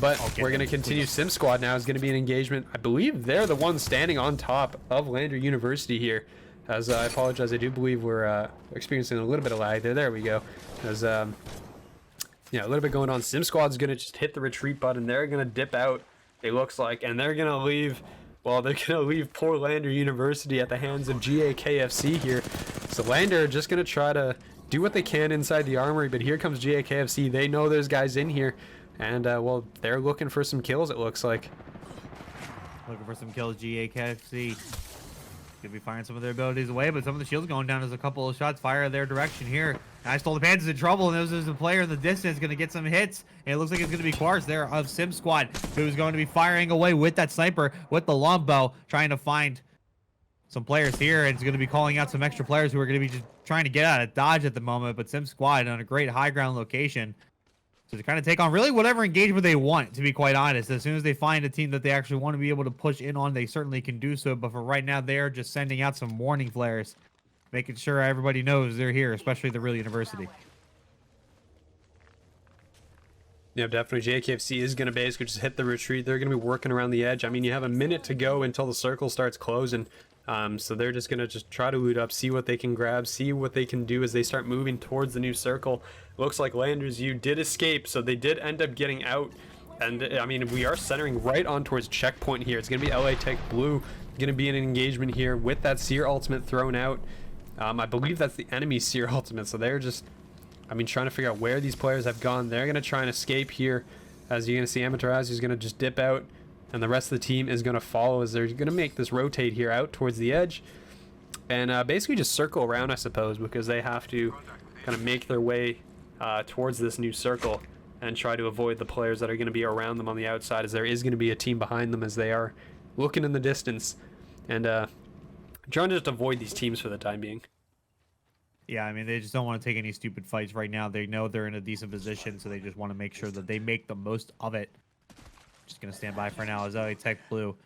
But we're going to continue. Sim Squad now is going to be an engagement. I believe they're the ones standing on top of Lander University here. As I apologize, I do believe we're experiencing a little bit of lag there. There we go. As yeah, a little bit going on. Sim Squad's going to just hit the retreat button. They're going to dip out, it looks like, and they're going to leave. Well, they're going to leave poor Lander University at the hands of GAKFC here. So Lander are just going to try to do what they can inside the armory, but here comes GAKFC. They know there's guys in here. And, well, they're looking for some kills, it looks like. Looking for some kills, GAKFC. Could be firing some of their abilities away, but some of the shields going down as a couple of shots fire their direction here. I stole the pants is in trouble, and there's a player in the distance going to get some hits. And it looks like it's going to be Quartz there of Sim Squad, who's going to be firing away with that sniper, with the longbow, trying to find some players here. And it's going to be calling out some extra players who are going to be just trying to get out of dodge at the moment. But Sim Squad on a great high ground location. So to kind of take on really whatever engagement they want, to be quite honest. As soon as they find a team that they actually want to be able to push in on, they certainly can do so. But for right now, they're just sending out some warning flares, making sure everybody knows they're here, especially the Real University. Yeah, definitely. JKFC is going to basically just hit the retreat. They're going to be working around the edge. I mean, you have a minute to go until the circle starts closing. So they're just going to just try to loot up, see what they can grab, see what they can do as they start moving towards the new circle. Looks like Landers U did escape, so they did end up getting out. And, I mean, we are centering right on towards checkpoint here. It's going to be LA Tech Blue. Going to be an engagement here with that Seer ultimate thrown out. I believe that's the enemy Seer ultimate, so they're just, I mean, trying to figure out where these players have gone. They're going to try and escape here. As you're going to see, Amaterasu is going to just dip out. and the rest of the team is going to follow as they're going to make this rotate here out towards the edge, and basically just circle around, I suppose, because they have to kind of make their way towards this new circle and try to avoid the players that are going to be around them on the outside, as there is going to be a team behind them as they are looking in the distance and trying to just avoid these teams for the time being. Yeah, I mean, they just don't want to take any stupid fights right now. They know they're in a decent position, so they just want to make sure that they make the most of it. Just going to stand by for now as LA Tech Blue.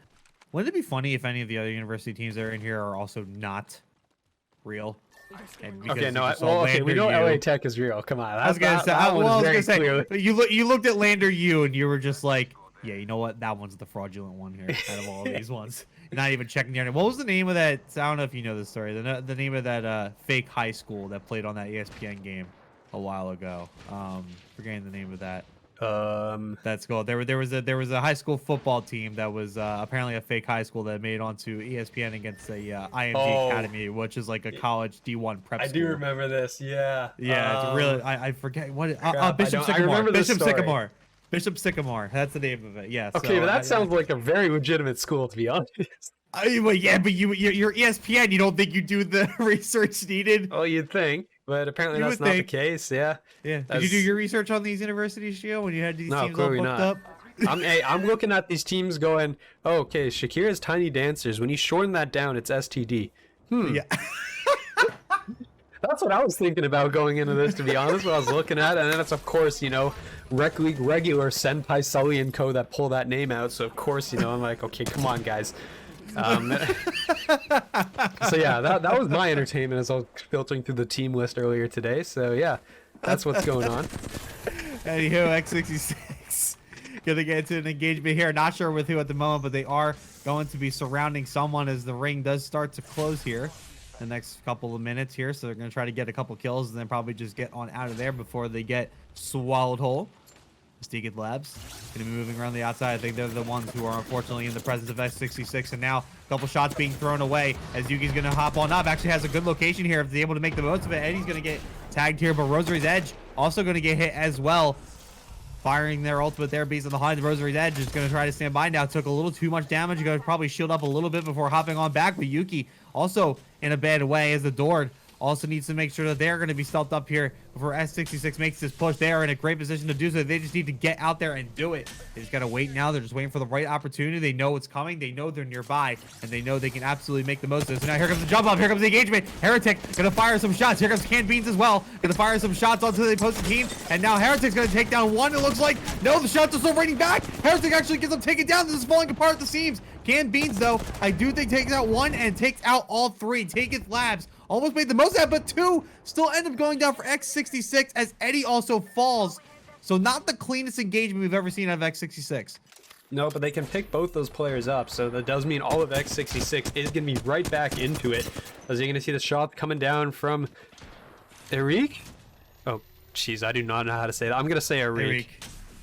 Wouldn't it be funny if any of the other university teams that are in here are also not real? Okay, no, well, okay, we know LA Tech is real. Come on. I was going to say, you looked at Lander U and you were just like, yeah, you know what? That one's the fraudulent one here out of all of these ones. Not even checking your name. What was the name of that? I don't know if you know the story. The name of that fake high school that played on that ESPN game a while ago. Forgetting the name of that. That's cool. There was a high school football team that was apparently a fake high school that made it onto ESPN against a IMG Academy, which is like a college D1 prep school. I do remember this. Yeah. Yeah, it's really. I forget what. Bishop Sycamore. Bishop Sycamore. That's the name of it. Yeah. Okay, so but that sounds like a very legitimate school, to be honest. Well, yeah, but you're ESPN. You don't think you do the research needed? Oh, you'd think, but apparently that's not the case. Yeah. Yeah. Did you do your research on these universities, Shio, when you had these teams all booked up? I'm looking at these teams going, oh, okay, Shakira's Tiny Dancers. When you shorten that down, it's STD. Yeah. That's what I was thinking about going into this, to be honest, when I was looking at it. And then it's, of course, Rec League regular Senpai Sully and Co. that pull that name out. So, of course, I'm like, okay, come on, guys. So, yeah, that was my entertainment as I was filtering through the team list earlier today. So, yeah, that's what's going on. Anywho, X66 gonna get into an engagement here. Not sure with who at the moment, but they are going to be surrounding someone as the ring does start to close here the next couple of minutes here. So they're going to try to get a couple kills and then probably just get on out of there before they get swallowed whole. Mystique Labs going to be moving around the outside. I think they're the ones who are unfortunately in the presence of X66. And now a couple shots being thrown away as Yuki's going to hop on up. Actually has a good location here if they're able to make the most of it. Eddie's going to get tagged here, but Rosary's Edge also going to get hit as well. Firing their ultimate there based on the behind. Rosary's Edge is going to try to stand by now. Took a little too much damage. Going to probably shield up a little bit before hopping on back. But Yuki also in a bad way as the Dord also needs to make sure that they're going to be stealthed up here before S66 makes this push. They are in a great position to do so. They just need to get out there and do it. They just got to wait now. They're just waiting for the right opportunity. They know it's coming. They know they're nearby, and they know they can absolutely make the most of this. So now here comes the jump off. Here comes the engagement. Heretic going to fire some shots. Here comes Canned Beans as well. Going to fire some shots onto the opposing team. And now Heretic's going to take down one. It looks like, no, the shots are still raining back. Heretic actually gets them taken down. This is falling apart at the seams. Canned Beans, though, I do think takes out one and takes out all three. Taketh Labs almost made the most of that, but two still end up going down for X66 as Eddie also falls. So not the cleanest engagement we've ever seen out of X66. No, but they can pick both those players up, so that does mean all of X66 is going to be right back into it. As you're going to see the shot coming down from Eric? Oh, jeez, I do not know how to say that. I'm going to say Eric.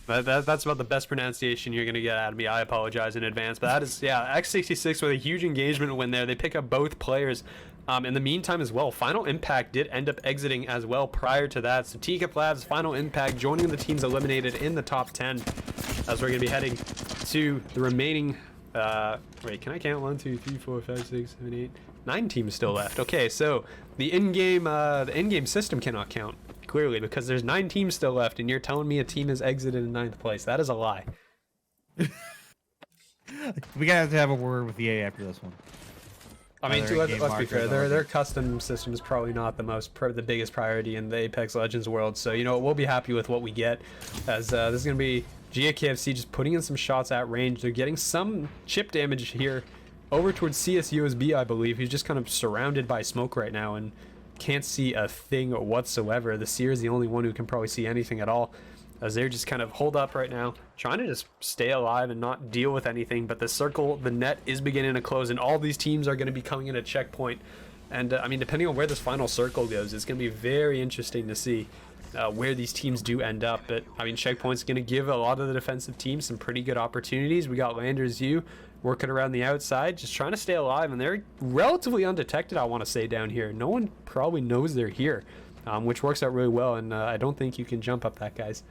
That's about the best pronunciation you're going to get out of me. I apologize in advance. But that is, yeah, X66 with a huge engagement win there. They pick up both players. In the meantime as well, Final Impact did end up exiting as well prior to that. So TCAP Labs, Final Impact joining the teams eliminated in the top 10 as we're going to be heading to the remaining, wait, can I count? 1, 2, 3, 4, 5, 6, 7, 8, 9 teams still left. Okay, so the in-game system cannot count, clearly, because there's 9 teams still left, and you're telling me a team has exited in 9th place. That is a lie. We gotta have a word with EA after this one. I mean, let's be fair. Their custom system is probably not the biggest priority in the Apex Legends world. So we'll be happy with what we get. As this is gonna be GAKFC just putting in some shots at range. They're getting some chip damage here over towards CSUSB, I believe. He's just kind of surrounded by smoke right now and can't see a thing whatsoever. The Seer is the only one who can probably see anything at all, as they're just kind of holed up right now, trying to just stay alive and not deal with anything. But the circle, the net is beginning to close, and all these teams are going to be coming in a checkpoint. And I mean, depending on where this final circle goes, it's going to be very interesting to see where these teams do end up. But I mean, checkpoint's going to give a lot of the defensive teams some pretty good opportunities. We got Landers U working around the outside, just trying to stay alive, and they're relatively undetected, I want to say, down here. No one probably knows they're here, which works out really well. And I don't think you can jump up that, guys.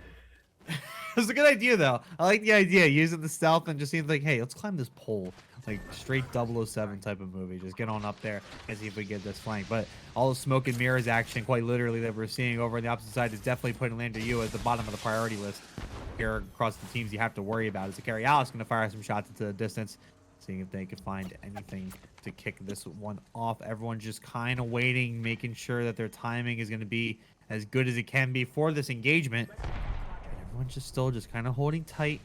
It's a good idea, though. I like the idea. Using the stealth and just seems like, hey, let's climb this pole. Like, straight 007 type of movie. Just get on up there and see if we get this flank. But all the smoke and mirrors action, quite literally, that we're seeing over on the opposite side is definitely putting Lander U at the bottom of the priority list. Here across the teams you have to worry about. Is the carry Alice going to fire some shots into the distance, seeing if they can find anything to kick this one off. Everyone's just kind of waiting, making sure that their timing is going to be as good as it can be for this engagement. And everyone's just still just kind of holding tight,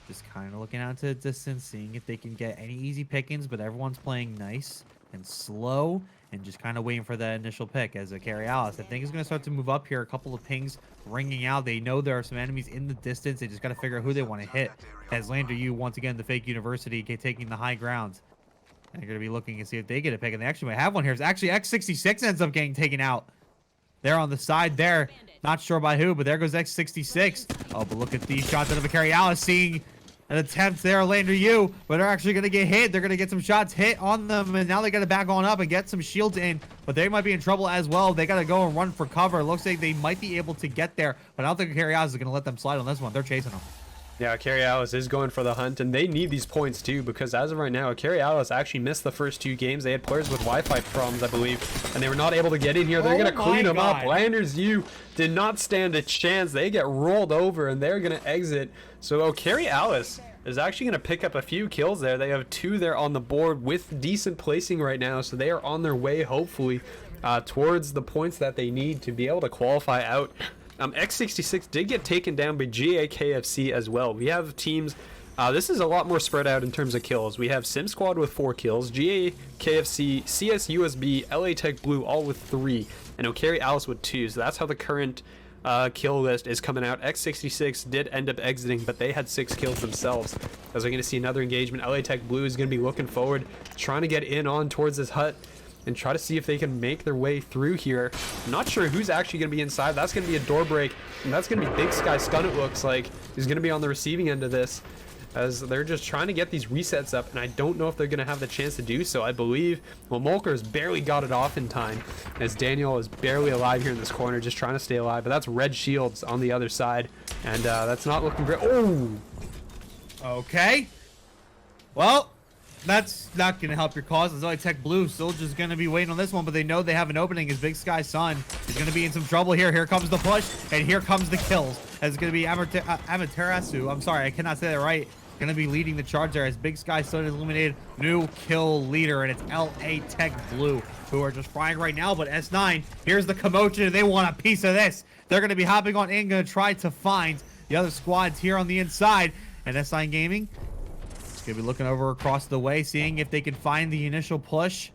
just kind of looking out to the distance, seeing if they can get any easy pickings, but everyone's playing nice and slow and just kind of waiting for that initial pick as a carry Alice. I think is going to start to move up here. A couple of pings ringing out. They know there are some enemies in the distance. They just got to figure out who they want to hit. As Lander U, once again, the fake university, taking the high ground. And they're going to be looking to see if they get a pick. And they actually might have one here. It's actually X66 ends up getting taken out. They're on the side there. Not sure by who, but there goes X66. Oh, but look at these shots out of a carry Alice, seeing an attempt there, Lander U, but they're actually going to get hit. They're going to get some shots hit on them, and now they got to back on up and get some shields in, but they might be in trouble as well. They got to go and run for cover. Looks like they might be able to get there, but I don't think Carry Alice is going to let them slide on this one. They're chasing them. Yeah, Carry Alice is going for the hunt, and they need these points too, because as of right now, Carry Alice actually missed the first 2 games. They had players with Wi-Fi problems, I believe, and they were not able to get in here. They're going to clean them up. Landers U did not stand a chance. They get rolled over, and they're going to exit. So Carry Alice is actually going to pick up a few kills there. They have 2 there on the board with decent placing right now, so they are on their way, hopefully, towards the points that they need to be able to qualify out. X66 did get taken down by GAKFC as well. We have teams, this is a lot more spread out in terms of kills. We have Sim Squad with 4 kills, GAKFC, CSUSB, LA Tech Blue all with 3, and Carry Alice with 2. So that's how the current kill list is coming out. X66 did end up exiting, but they had 6 kills themselves. As we're going to see another engagement, LA Tech Blue is going to be looking forward, trying to get in on towards this hut and try to see if they can make their way through here. I'm not sure who's actually going to be inside. That's going to be a door break, and that's going to be Big Sky Stun, it looks like. He's going to be on the receiving end of this, as they're just trying to get these resets up, and I don't know if they're going to have the chance to do so. I believe, well, Molker's barely got it off in time, as Daniel is barely alive here in this corner, just trying to stay alive, but that's Red Shields on the other side, and that's not looking great. Oh! Okay. Well, that's not going to help your cause. It's only Tech Blue still just going to be waiting on this one, but they know they have an opening as Big Sky Sun is going to be in some trouble here. Here comes the push, and here comes the kills. As it's going to be Amaterasu. I'm sorry, I cannot say that right. Going to be leading the charge there as Big Sky Sun is eliminated. New kill leader, and it's LA Tech Blue, who are just frying right now. But S9, here's the commotion, and they want a piece of this. They're going to be hopping on in, going to try to find the other squads here on the inside. And S9 Gaming gonna be looking over across the way, seeing if they can find the initial push.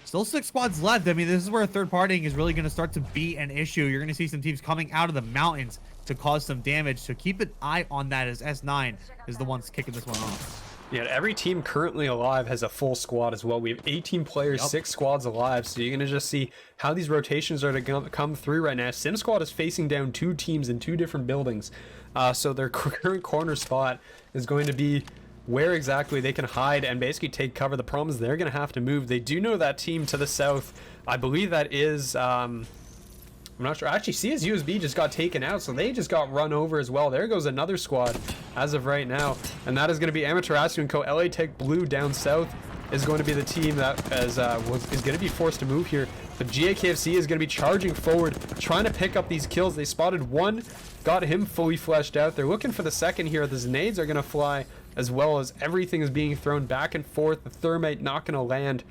Still 6 squads left. I mean, this is where third partying is really gonna start to be an issue. You're gonna see some teams coming out of the mountains to cause some damage, so keep an eye on that, as S9 is the ones kicking this one off. Yeah, every team currently alive has a full squad as well. We have 18 players, 6 squads alive, so you're going to just see how these rotations are to come through right now. Sim Squad is facing down 2 teams in 2 different buildings, so their current corner spot is going to be where exactly they can hide and basically take cover. The problem is they're going to have to move. They do know that team to the south. I believe that is, I'm not sure. Actually, CSUSB just got taken out, so they just got run over as well. There goes another squad as of right now, and that is going to be Amaterasu and Co. LA Tech Blue down south is going to be the team that is going to be forced to move here. But GAKFC is going to be charging forward, trying to pick up these kills. They spotted one, got him fully fleshed out. They're looking for the second here. The nades are going to fly, as well as everything is being thrown back and forth. The thermite not going to land.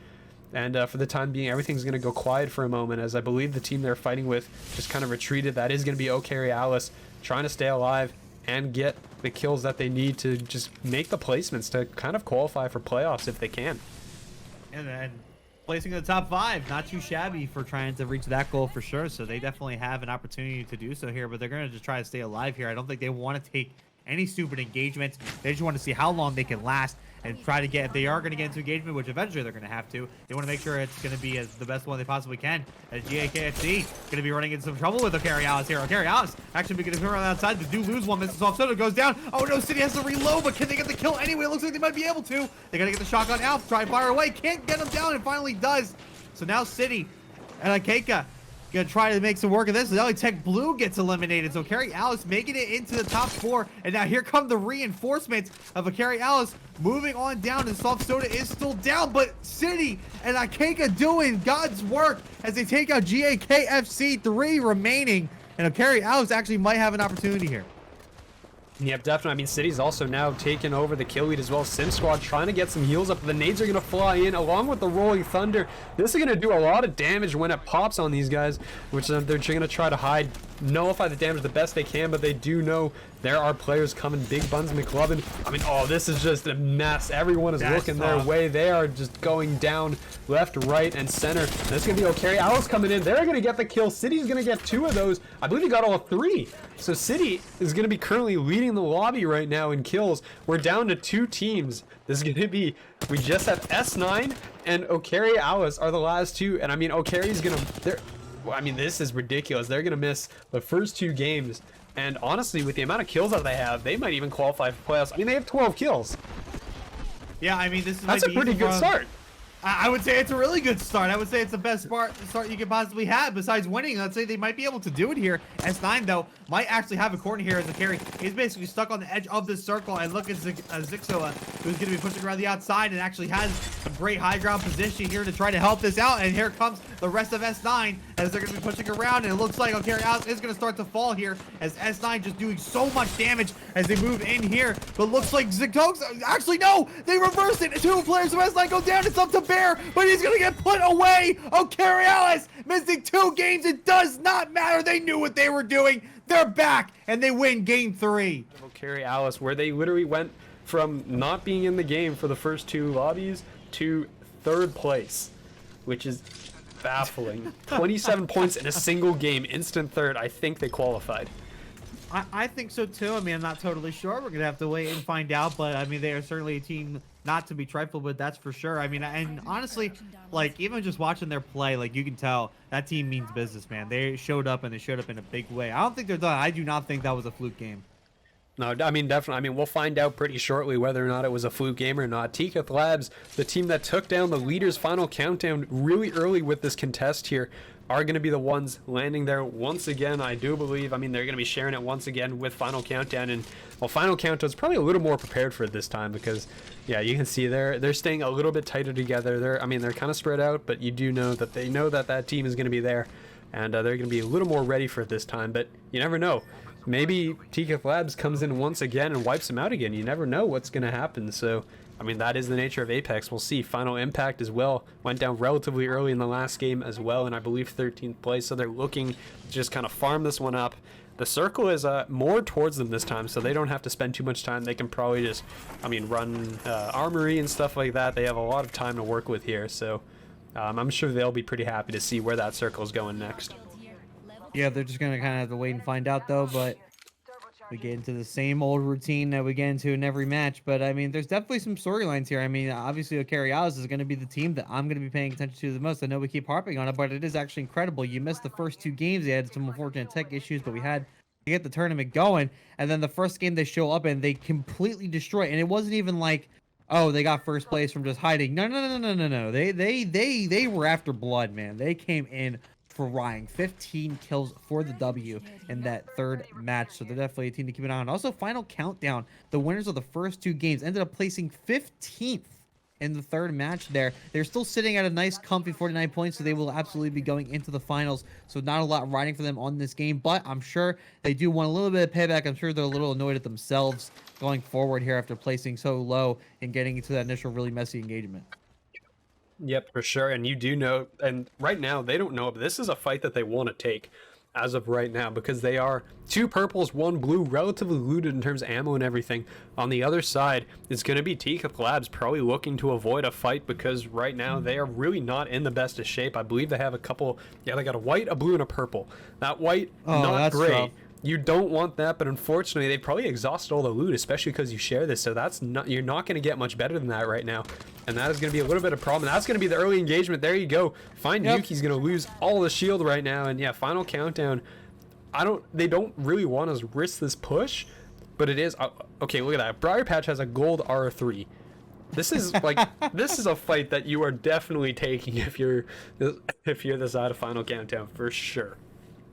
And for the time being, everything's going to go quiet for a moment, as I believe the team they're fighting with just kind of retreated. That is going to be Carry Alice trying to stay alive and get the kills that they need to just make the placements to kind of qualify for playoffs if they can. And then placing in the top 5, not too shabby for trying to reach that goal for sure. So they definitely have an opportunity to do so here, but they're going to just try to stay alive here. I don't think they want to take any stupid engagements. They just want to see how long they can last and try to get, if they are going to get into engagement, which eventually they're going to have to, they want to make sure it's going to be as the best one they possibly can. As GAKFC going to be running into some trouble with Carry Alice here. Carry Alice actually going to come around the outside. They do lose one. Misses off. Soto goes down. Oh no, City has to reload, but can they get the kill anyway? It looks like they might be able to. They got to get the shotgun out, try and fire away. Can't get him down, and finally does. So now City and Akeka Gonna try to make some work of this. LA Tech Blue gets eliminated. So Carrie Alice making it into the top 4. And now here come the reinforcements of a Carrie Alice moving on down. And Soft Soda is still down. But City and Akeka doing God's work as they take out GAKFC. 3 remaining. And a Carrie Alice actually might have an opportunity here. Yep, definitely. I mean, City's also now taken over the kill lead as well. Sim Squad trying to get some heals up. The nades are going to fly in along with the Rolling Thunder. This is going to do a lot of damage when it pops on these guys, which they're going to try to hide, nullify the damage the best they can, but they do know there are players coming. Big Buns McLovin. I mean, oh, this is just a mess. Everyone is looking their way. They are just going down left, right, and center. That's going to be okay. Alice coming in. They're going to get the kill. City's going to get 2 of those. I believe he got all 3. So City is going to be currently leading the lobby right now in kills. We're down to 2 teams. This is going to be, we just have S9 and Okari Alice are the last 2. And I mean, Okari's going to, I mean, this is ridiculous. They're going to miss the first 2 games. And honestly, with the amount of kills that they have, they might even qualify for playoffs. I mean, they have 12 kills. Yeah, I mean, this is that's a pretty good start. I would say it's a really good start. I would say it's the best start you could possibly have besides winning. I'd say they might be able to do it here. S9, though, might actually have a corner here as a carry. He's basically stuck on the edge of this circle. And look at Zixoa, who's going to be pushing around the outside and actually has a great high ground position here to try to help this out. And here comes the rest of S9 as they're going to be pushing around. And it looks like Okari Alice is going to start to fall here as S9 just doing so much damage as they move in here. But looks like Zigtox, actually, no, they reversed it. 2 players from S9 go down. It's up to Bear, but he's gonna get put away. Okari Alice missing 2 games. It does not matter. They knew what they were doing. They're back and they win game 3. Okari Alice, where they literally went from not being in the game for the first 2 lobbies to 3rd place, which is baffling. 27 points in a single game, instant 3rd. I think they qualified. I think so too. I mean, I'm not totally sure. We're gonna have to wait and find out, but I mean, they are certainly a team not to be trifled with, that's for sure. I mean, and honestly, like, even just watching their play, like, you can tell that team means business, man. They showed up, and they showed up in a big way. I don't think they're done. I do not think that was a fluke game. No, I mean, definitely. I mean, we'll find out pretty shortly whether or not it was a fluke game or not. Tiketh Labs, the team that took down the leaders' final countdown really early with this contest here, are going to be the ones landing there once again, I do believe. I mean, they're going to be sharing it once again with Final Countdown. And, well, Final Countdown's probably a little more prepared for it this time because, yeah, you can see they're staying a little bit tighter together. They're kind of spread out, but you do know that they know that that team is going to be there. And they're going to be a little more ready for it this time. But you never know. Maybe Tiketh Labs comes in once again and wipes them out again. You never know what's going to happen. So, I mean, that is the nature of Apex. We'll see. Final Impact as well went down relatively early in the last game as well, and I believe 13th place. So they're looking to just kind of farm this one up. The circle is more towards them this time, so they don't have to spend too much time. They can probably just, I mean, run armory and stuff like that. They have a lot of time to work with here, so I'm sure they'll be pretty happy to see where that circle is going next. Yeah, they're just going to kind of have to wait and find out, though, but we get into the same old routine that we get into in every match. But, I mean, there's definitely some storylines here. I mean, obviously, Okari Alice is going to be the team that I'm going to be paying attention to the most. I know we keep harping on it, but it is actually incredible. You missed the first 2 games. They had some unfortunate tech issues, but we had to get the tournament going. And then the first game they show up and they completely destroy. And it wasn't even like, oh, they got first place from just hiding. No. They were after blood, man. They came in trying. 15 kills for the W in that 3rd match, so they're definitely a team to keep an eye on. Also, Final Countdown, the winners of the first 2 games, ended up placing 15th in the 3rd match there. They're still sitting at a nice comfy 49 points, so they will absolutely be going into the finals. So not a lot riding for them on this game, but I'm sure they do want a little bit of payback. I'm sure they're a little annoyed at themselves going forward here after placing so low and getting into that initial really messy engagement. Yep, for sure. And you do know, and right now they don't know, but this is a fight that they want to take as of right now because they are 2 purples, 1 blue, relatively looted in terms of ammo and everything. On the other side, it's going to be Tiketh Labs probably looking to avoid a fight because right now they are really not in the best of shape. I believe they have a couple, yeah, they got a white, a blue, and a purple. That white, not great. Tough. You don't want that, but unfortunately, they probably exhausted all the loot, especially because you share this. So that's not, you're not going to get much better than that right now, and that is going to be a little bit of a problem. That's going to be the early engagement. There you go. Yuki's going to lose all the shield right now, and yeah, Final Countdown. They don't really want to risk this push, but it is okay. Look at that. Briar Patch has a gold R3. This is this is a fight that you are definitely taking if you're the side of Final Countdown for sure.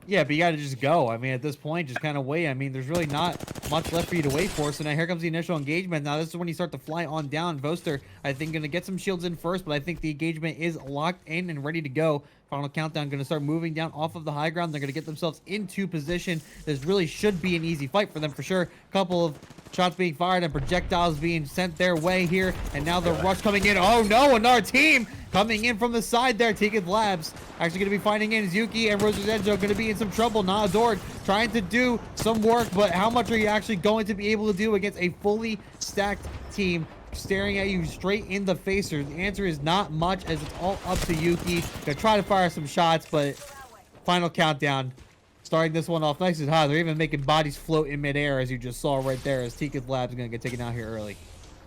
Yeah, but you got to just go. I mean, at this point, just kind of wait. I mean, there's really not much left for you to wait for. So now here comes the initial engagement. Now this is when you start to fly on down. Voster, I think, going to get some shields in first, but I think the engagement is locked in and ready to go. Final Countdown going to start moving down off of the high ground. They're going to get themselves into position. This really should be an easy fight for them for sure. Couple of shots being fired and projectiles being sent their way here. And now the rush coming in. Oh no, another team coming in from the side there. Ticket Labs actually going to be finding in Zuki and Rosa's Enzo going to be in some trouble. Nazord trying to do some work, but how much are you actually going to be able to do against a fully stacked team staring at you straight in the face? The answer is not much, as it's all up to Yuki. Gonna try to fire some shots, but Final Countdown starting this one off nice and high. They're even making bodies float in midair, as you just saw right there, as Ticket Labs is gonna get taken out here early.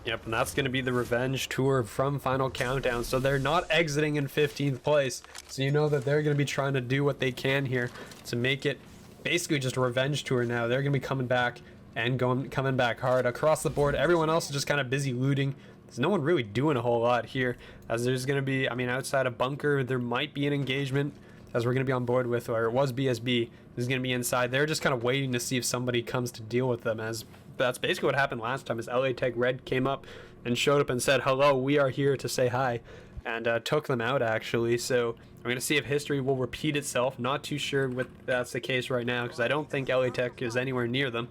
Yep, and that's going to be the revenge tour from Final Countdown. So they're not exiting in 15th place. So you know that they're going to be trying to do what they can here to make it basically just a revenge tour now. They're going to be coming back and coming back hard across the board. Everyone else is just kind of busy looting. There's no one really doing a whole lot here, as there's going to be, I mean, outside of Bunker, there might be an engagement, as we're going to be on board with, or it was BSB, is going to be inside. They're just kind of waiting to see if somebody comes to deal with them, as that's basically what happened last time. Is LA Tech Red came up and showed up and said, hello, we are here to say hi, and took them out actually. So we're going to see if history will repeat itself. Not too sure if that's the case right now, because I don't think LA Tech is anywhere near them.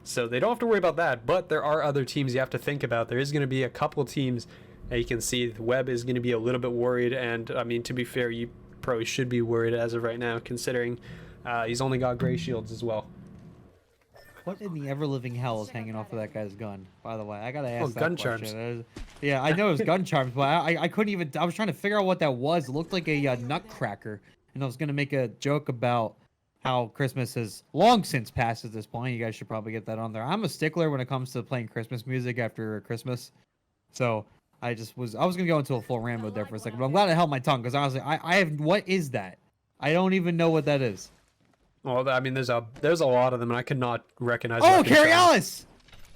So they don't have to worry about that, but there are other teams you have to think about. There is going to be a couple teams that you can see. The Web is going to be a little bit worried, and I mean, to be fair, you probably should be worried as of right now, considering he's only got gray shields as well. What in the ever-living hell is hanging off of that guy's gun, by the way? I gotta ask that gun question. charms. Yeah, I know it was gun charms, but I couldn't even... I was trying to figure out what that was. It looked like a nutcracker, and I was gonna make a joke about how Christmas has long since passed at this point. You guys should probably get that on there. I'm a stickler when it comes to playing Christmas music after Christmas, so I was gonna go into a full rant mode there for a second, but I'm glad I held my tongue, because honestly, I have... What is that? I don't even know what that is. Well, I mean, there's a lot of them, and I could not recognize. Oh, Carrie Alice!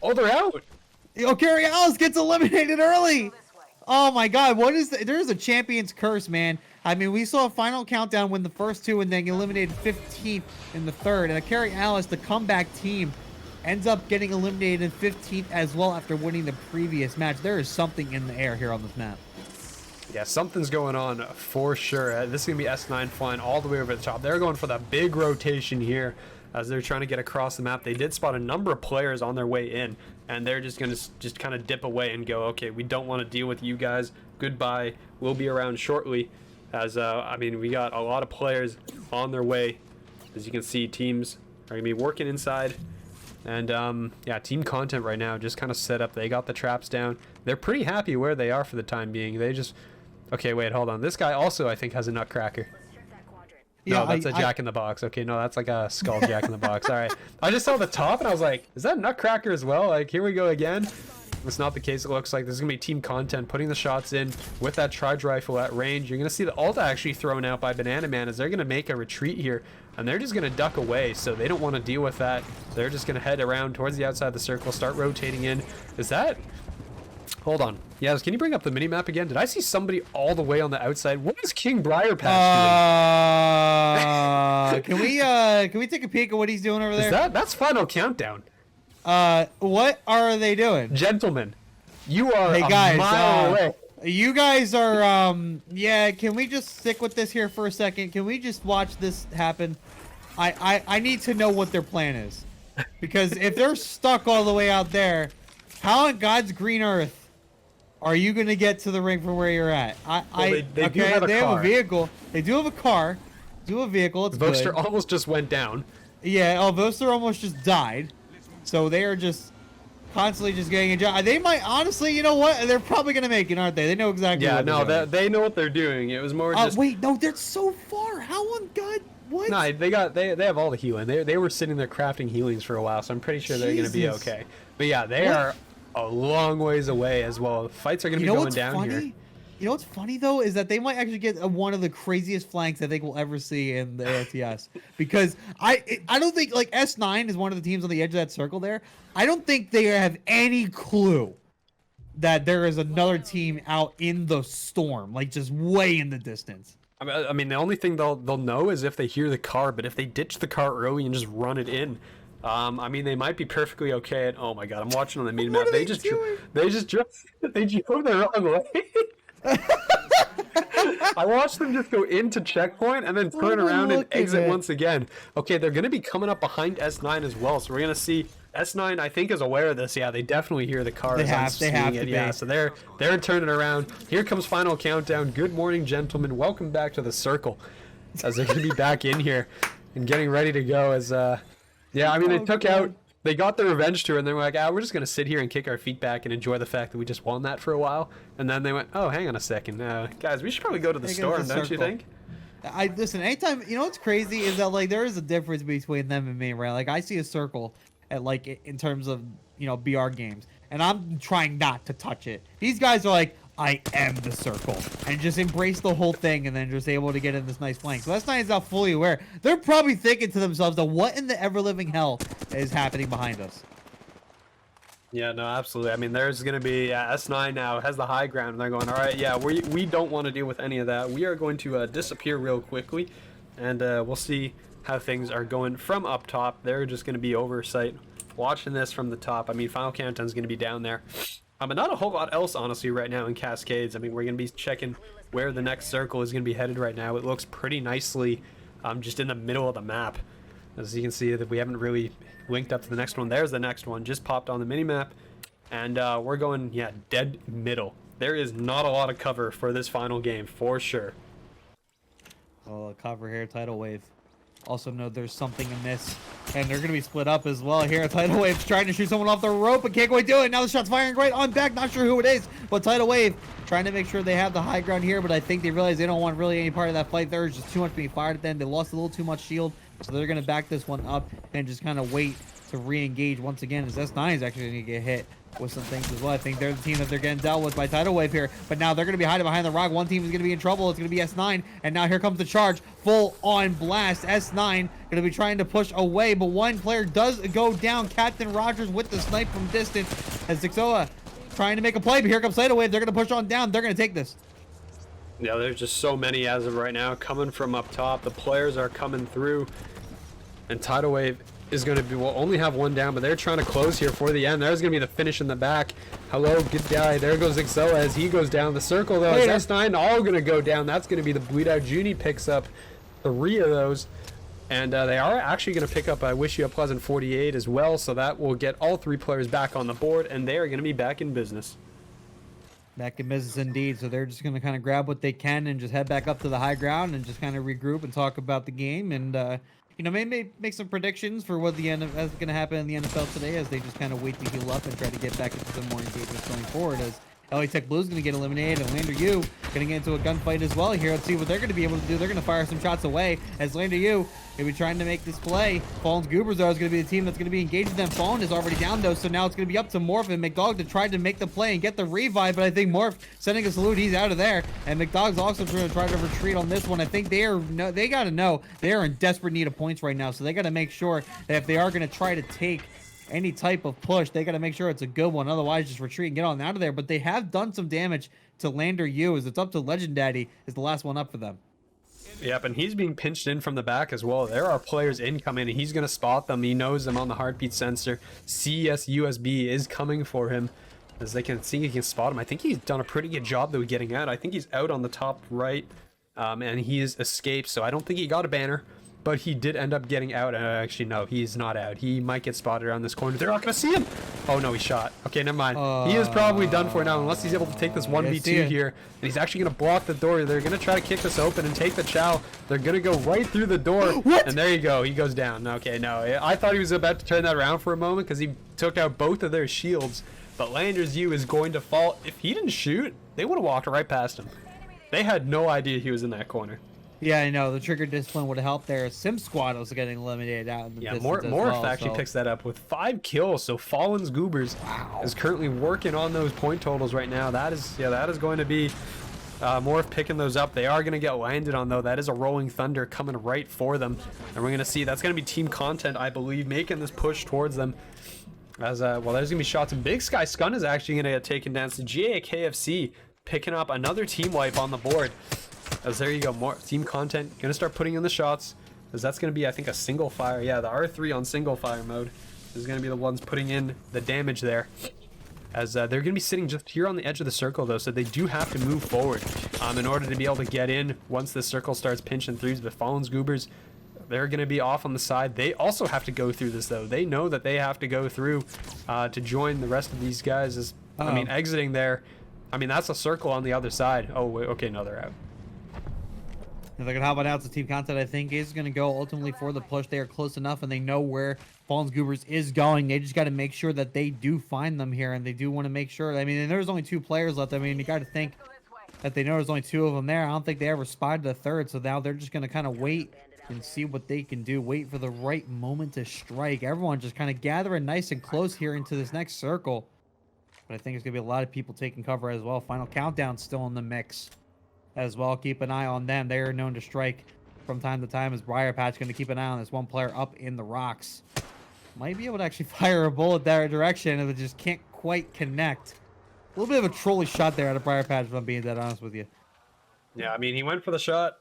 Oh, they're out. Oh, Carrie Alice gets eliminated early. Oh my God, what is that? There's a champion's curse, man. I mean, we saw a Final Countdown win the first two and then eliminated 15th in the third, and a Carrie Alice, the comeback team, ends up getting eliminated in 15th as well after winning the previous match. There is something in the air here on this map. Yeah, something's going on for sure. This is going to be S9 flying all the way over the top. They're going for that big rotation here as they're trying to get across the map. They did spot a number of players on their way in, and they're just going to just kind of dip away and go, okay, we don't want to deal with you guys. Goodbye. We'll be around shortly. As, I mean, we got a lot of players on their way. As you can see, teams are going to be working inside. And, yeah, team content right now just kind of set up. They got the traps down. They're pretty happy where they are for the time being. They just... Okay, wait, hold on. This guy also, I think, has a nutcracker. No, that's a Jack in the Box. Okay, no, that's like a skull Jack in the Box. All right. I just saw the top, and I was like, is that nutcracker as well? Like, here we go again. It's not the case. It looks like there's going to be team content putting the shots in with that charge rifle at range. You're going to see the ult actually thrown out by Banana Man as they're going to make a retreat here, and they're just going to duck away, so they don't want to deal with that. They're just going to head around towards the outside of the circle, start rotating in. Is that... Hold on. Yes, can you bring up the mini-map again? Did I see somebody all the way on the outside? What is King Briarpatch doing? Can we take a peek at what he's doing over there? That's Final Countdown. What are they doing? Gentlemen, you are hey guys, a mile away. You guys are, yeah, can we just stick with this here for a second? Can we just watch this happen? I need to know what their plan is. Because if they're stuck all the way out there, how on God's green earth are you going to get to the ring from where you're at? They have a vehicle. They do have a car. Do a vehicle. It's good. Voster almost just went down. Yeah, Voster almost just died. So they are just constantly just getting a job. They might, honestly, you know what? They're probably going to make it, aren't they? They know exactly what they're doing. They know what they're doing. It was more just... Wait, no, they're so far. How on God? What? No, they have all the healing. They were sitting there crafting healings for a while, so I'm pretty sure they're going to be okay. But yeah, they are a long ways away as well. Fights are going to be going down here. You know what's funny though is that they might actually get one of the craziest flanks I think we'll ever see in the ALTS, because I don't think, like, S9 is one of the teams on the edge of that circle there. I don't think they have any clue that there is another team out in the storm, like just way in the distance. I mean, the only thing they'll know is if they hear the car, but if they ditch the car early and just run it in, I mean, they might be perfectly okay. And oh my god, I'm watching on the mini map. They just drove the wrong way. I watched them just go into checkpoint and then turn around and exit once again. Okay, they're going to be coming up behind S9 as well, so we're going to see S9. I think is aware of this. Yeah, they definitely hear the car. They have to be. Yeah, so they're turning around. Here comes final countdown. Good morning, gentlemen. Welcome back to the circle, as they're going to be back in here and getting ready to go. As yeah, I mean, they took out. They got the revenge tour, and they were like, we're just going to sit here and kick our feet back and enjoy the fact that we just won that for a while. And then they went, oh, hang on a second. Guys, we should probably go to the storm, don't you think? Listen, anytime, you know what's crazy is that, like, there is a difference between them and me, right? Like, I see a circle at, like, in terms of, you know, BR games, and I'm trying not to touch it. These guys are like, I am the circle, and just embrace the whole thing, and then just able to get in this nice flank. So S9 is not fully aware. They're probably thinking to themselves that what in the ever-living hell is happening behind us. Yeah, no, absolutely. I mean, there's going to be S9 now has the high ground, and they're going, all right, yeah, we don't want to deal with any of that. We are going to disappear real quickly, and we'll see how things are going from up top. They're just going to be oversight, watching this from the top. I mean, final countdown's going to be down there. But not a whole lot else, honestly, right now in Cascades. I mean, we're going to be checking where the next circle is going to be headed right now. It looks pretty nicely just in the middle of the map. As you can see, that we haven't really linked up to the next one. There's the next one, just popped on the mini-map. And we're going, yeah, dead middle. There is not a lot of cover for this final game, for sure. Oh, cover here, tidal wave. Also know there's something amiss, and they're going to be split up as well here. Tidal Wave's trying to shoot someone off the rope, but can't quite do it. Now the shot's firing right on back. Not sure who it is, but Tidal Wave trying to make sure they have the high ground here, but I think they realize they don't want really any part of that fight. There's just too much being fired at them. They lost a little too much shield, so they're going to back this one up and just kind of wait to re-engage once again, as S9 is actually going to get hit with some things as well. I think they're the team that they're getting dealt with by Tidal Wave here, but now they're going to be hiding behind the rock. One team is going to be in trouble. It's going to be S9, and now here comes the charge. Full on blast. S9 going to be trying to push away, but one player does go down. Captain Rogers with the snipe from distance, as Zixoa trying to make a play, but here comes Tidal Wave. They're going to push on down. They're going to take this. Yeah, there's just so many as of right now coming from up top. The players are coming through, and Tidal Wave is going to be, will only have one down, but they're trying to close here for the end. There's going to be the finish in the back. Hello, good guy. There goes Exoa as he goes down. The circle, though, is S9 all going to go down. That's going to be the bleed out. Junie picks up 3 of those, and they are actually going to pick up I Wish You a Pleasant 48 as well, so that will get all 3 players back on the board, and they are going to be back in business. Back in business indeed. So they're just going to kind of grab what they can and just head back up to the high ground and just kind of regroup and talk about the game, and you know, maybe make some predictions for what the end is going to happen in the NFL today, as they just kind of wait to heal up and try to get back into some more engagements going forward. As LA Tech Blue is going to get eliminated, and Lander U going to get into a gunfight as well here. Let's see what they're going to be able to do. They're going to fire some shots away, as Lander U going to be trying to make this play. Fallen's Goobers, though, is going to be the team that's going to be engaged with them. Fallen is already down, though, so now it's going to be up to Morph and McDog to try to make the play and get the revive, but I think Morph sending a salute. He's out of there, and McDog's also going to try to retreat on this one. I think they got to know they are in desperate need of points right now, so they got to make sure that if they are going to try to take any type of push, they got to make sure it's a good one. Otherwise, just retreat and get on out of there. But they have done some damage to Lander U, as it's up to Legend Daddy is the last one up for them. Yep, and he's being pinched in from the back as well. There are players incoming, and he's going to spot them. He knows them on the heartbeat sensor. CS USB is coming for him, as they can see he can spot him. I think he's done a pretty good job, though, getting out. I think he's out on the top right, and he is escaped, so I don't think he got a banner. But he did end up getting out. Actually, no, he's not out. He might get spotted around this corner. They're not going to see him. Oh, no, he shot. Okay, never mind. He is probably done for now, unless he's able to take this 1v2 here. And he's actually going to block the door. They're going to try to kick this open and take the chow. They're going to go right through the door. What? And there you go. He goes down. Okay, no. I thought he was about to turn that around for a moment because he took out both of their shields. But Lander's U is going to fall. If he didn't shoot, they would have walked right past him. They had no idea he was in that corner. Yeah, I know. The trigger discipline would have helped there. Sim Squad was getting eliminated out in the distance as well. Morph actually picks that up with 5 kills. So Fallen's Goobers is currently working on those point totals right now. That is going to be Morph picking those up. They are going to get landed on, though. That is a Rolling Thunder coming right for them. And we're going to see that's going to be team content, I believe, making this push towards them. As well, there's gonna be shots, and Big Sky Scun is actually gonna get taken down. So GA KFC picking up another team wipe on the board. As there you go, more team content gonna start putting in the shots, as that's gonna be, I think, a single fire. Yeah, the R3 on single fire mode is gonna be the ones putting in the damage there. As they're gonna be sitting just here on the edge of the circle though, so they do have to move forward in order to be able to get in once the circle starts pinching threes. But Fallen's Goobers, they're going to be off on the side. They also have to go through this, though. They know that they have to go through to join the rest of these guys. As I mean, exiting there. I mean, that's a circle on the other side. Oh, wait, okay, no, they're out. If they're going to hop on out to team content, I think is going to go ultimately for the push. They are close enough, and they know where Fallen's Goobers is going. They just got to make sure that they do find them here, and they do want to make sure. I mean, and there's only 2 players left. I mean, you got to think that they know there's only 2 of them there. I don't think they ever spotted a third, so now they're just going to kind of wait and see what they can do. Wait for the right moment to strike. Everyone just kind of gathering nice and close here into this next circle. But I think there's going to be a lot of people taking cover as well. Final countdown still in the mix as well. Keep an eye on them. They are known to strike from time to time, as Briar Patch going to keep an eye on this one player up in the rocks. Might be able to actually fire a bullet that direction, and it just can't quite connect. A little bit of a trolley shot there out of Briar Patch, if I'm being that honest with you. Yeah, I mean, he went for the shot.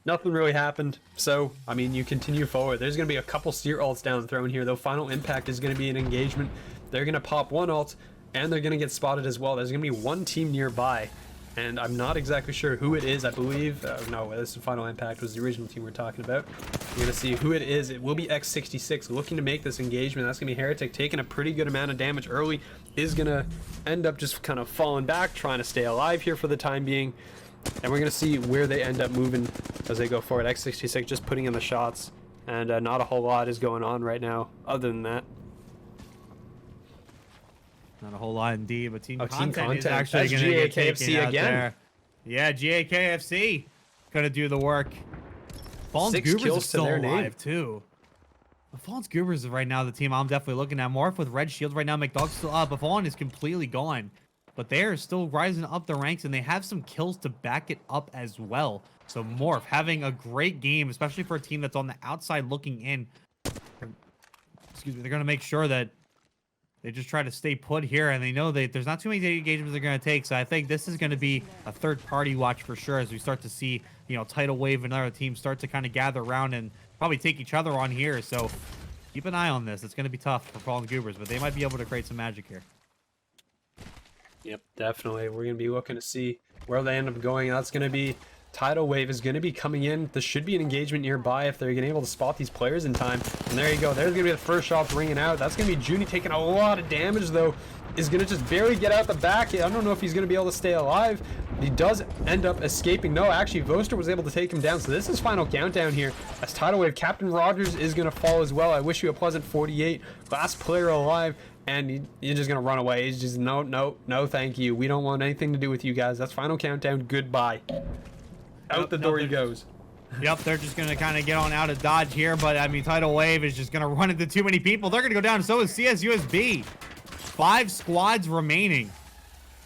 Nothing really happened, so, I mean, you continue forward. There's going to be a couple steer ults down thrown here, though. Final impact is going to be an engagement. They're going to pop one ult, and they're going to get spotted as well. There's going to be one team nearby, and I'm not exactly sure who it is. I believe, no, this is Final Impact was the original team we're talking about. We're going to see who it is. It will be X66 looking to make this engagement. That's going to be Heretic taking a pretty good amount of damage early. Is going to end up just kind of falling back, trying to stay alive here for the time being. And we're going to see where they end up moving as they go forward. X66 just putting in the shots, and not a whole lot is going on right now other than that. Not a whole lot indeed, but team content is Content. actually That's going to get GAKFC taken out again. there. Yeah, GAKFC going to do the work. Fallen's 6 Goobers kills is to still their alive name. too. But Fallen's Goobers is right now the team I'm definitely looking at. Morph with red shields right now. McDog's still up, but Fallen is completely gone. But they are still rising up the ranks, and they have some kills to back it up as well. So Morph having a great game, especially for a team that's on the outside looking in. Excuse me, they're going to make sure that they just try to stay put here, and they know that there's not too many engagements they're going to take. So I think this is going to be a third-party watch for sure as we start to see, you know, Tidal Wave and other teams start to kind of gather around and probably take each other on here. So keep an eye on this. It's going to be tough for Fallen Goobers, but they might be able to create some magic here. Yep, definitely. We're going to be looking to see where they end up going. That's going to be Tidal Wave is going to be coming in. There should be an engagement nearby if they're going to be able to spot these players in time. And there you go. There's going to be the first shot ringing out. That's going to be Junie taking a lot of damage, though. Is going to just barely get out the back. I don't know if he's going to be able to stay alive. He does end up escaping. No, actually, Voster was able to take him down. So this is final countdown here as Tidal Wave. Captain Rogers is going to fall as well. I wish you a pleasant 48. Last player alive. And you're just going to run away. He's just, no, thank you. We don't want anything to do with you guys. That's final countdown. Goodbye. Out the door he goes. Yep, they're just going to kind of get on out of dodge here. But, I mean, Tidal Wave is just going to run into too many people. They're going to go down. So is CSUSB. 5 squads remaining.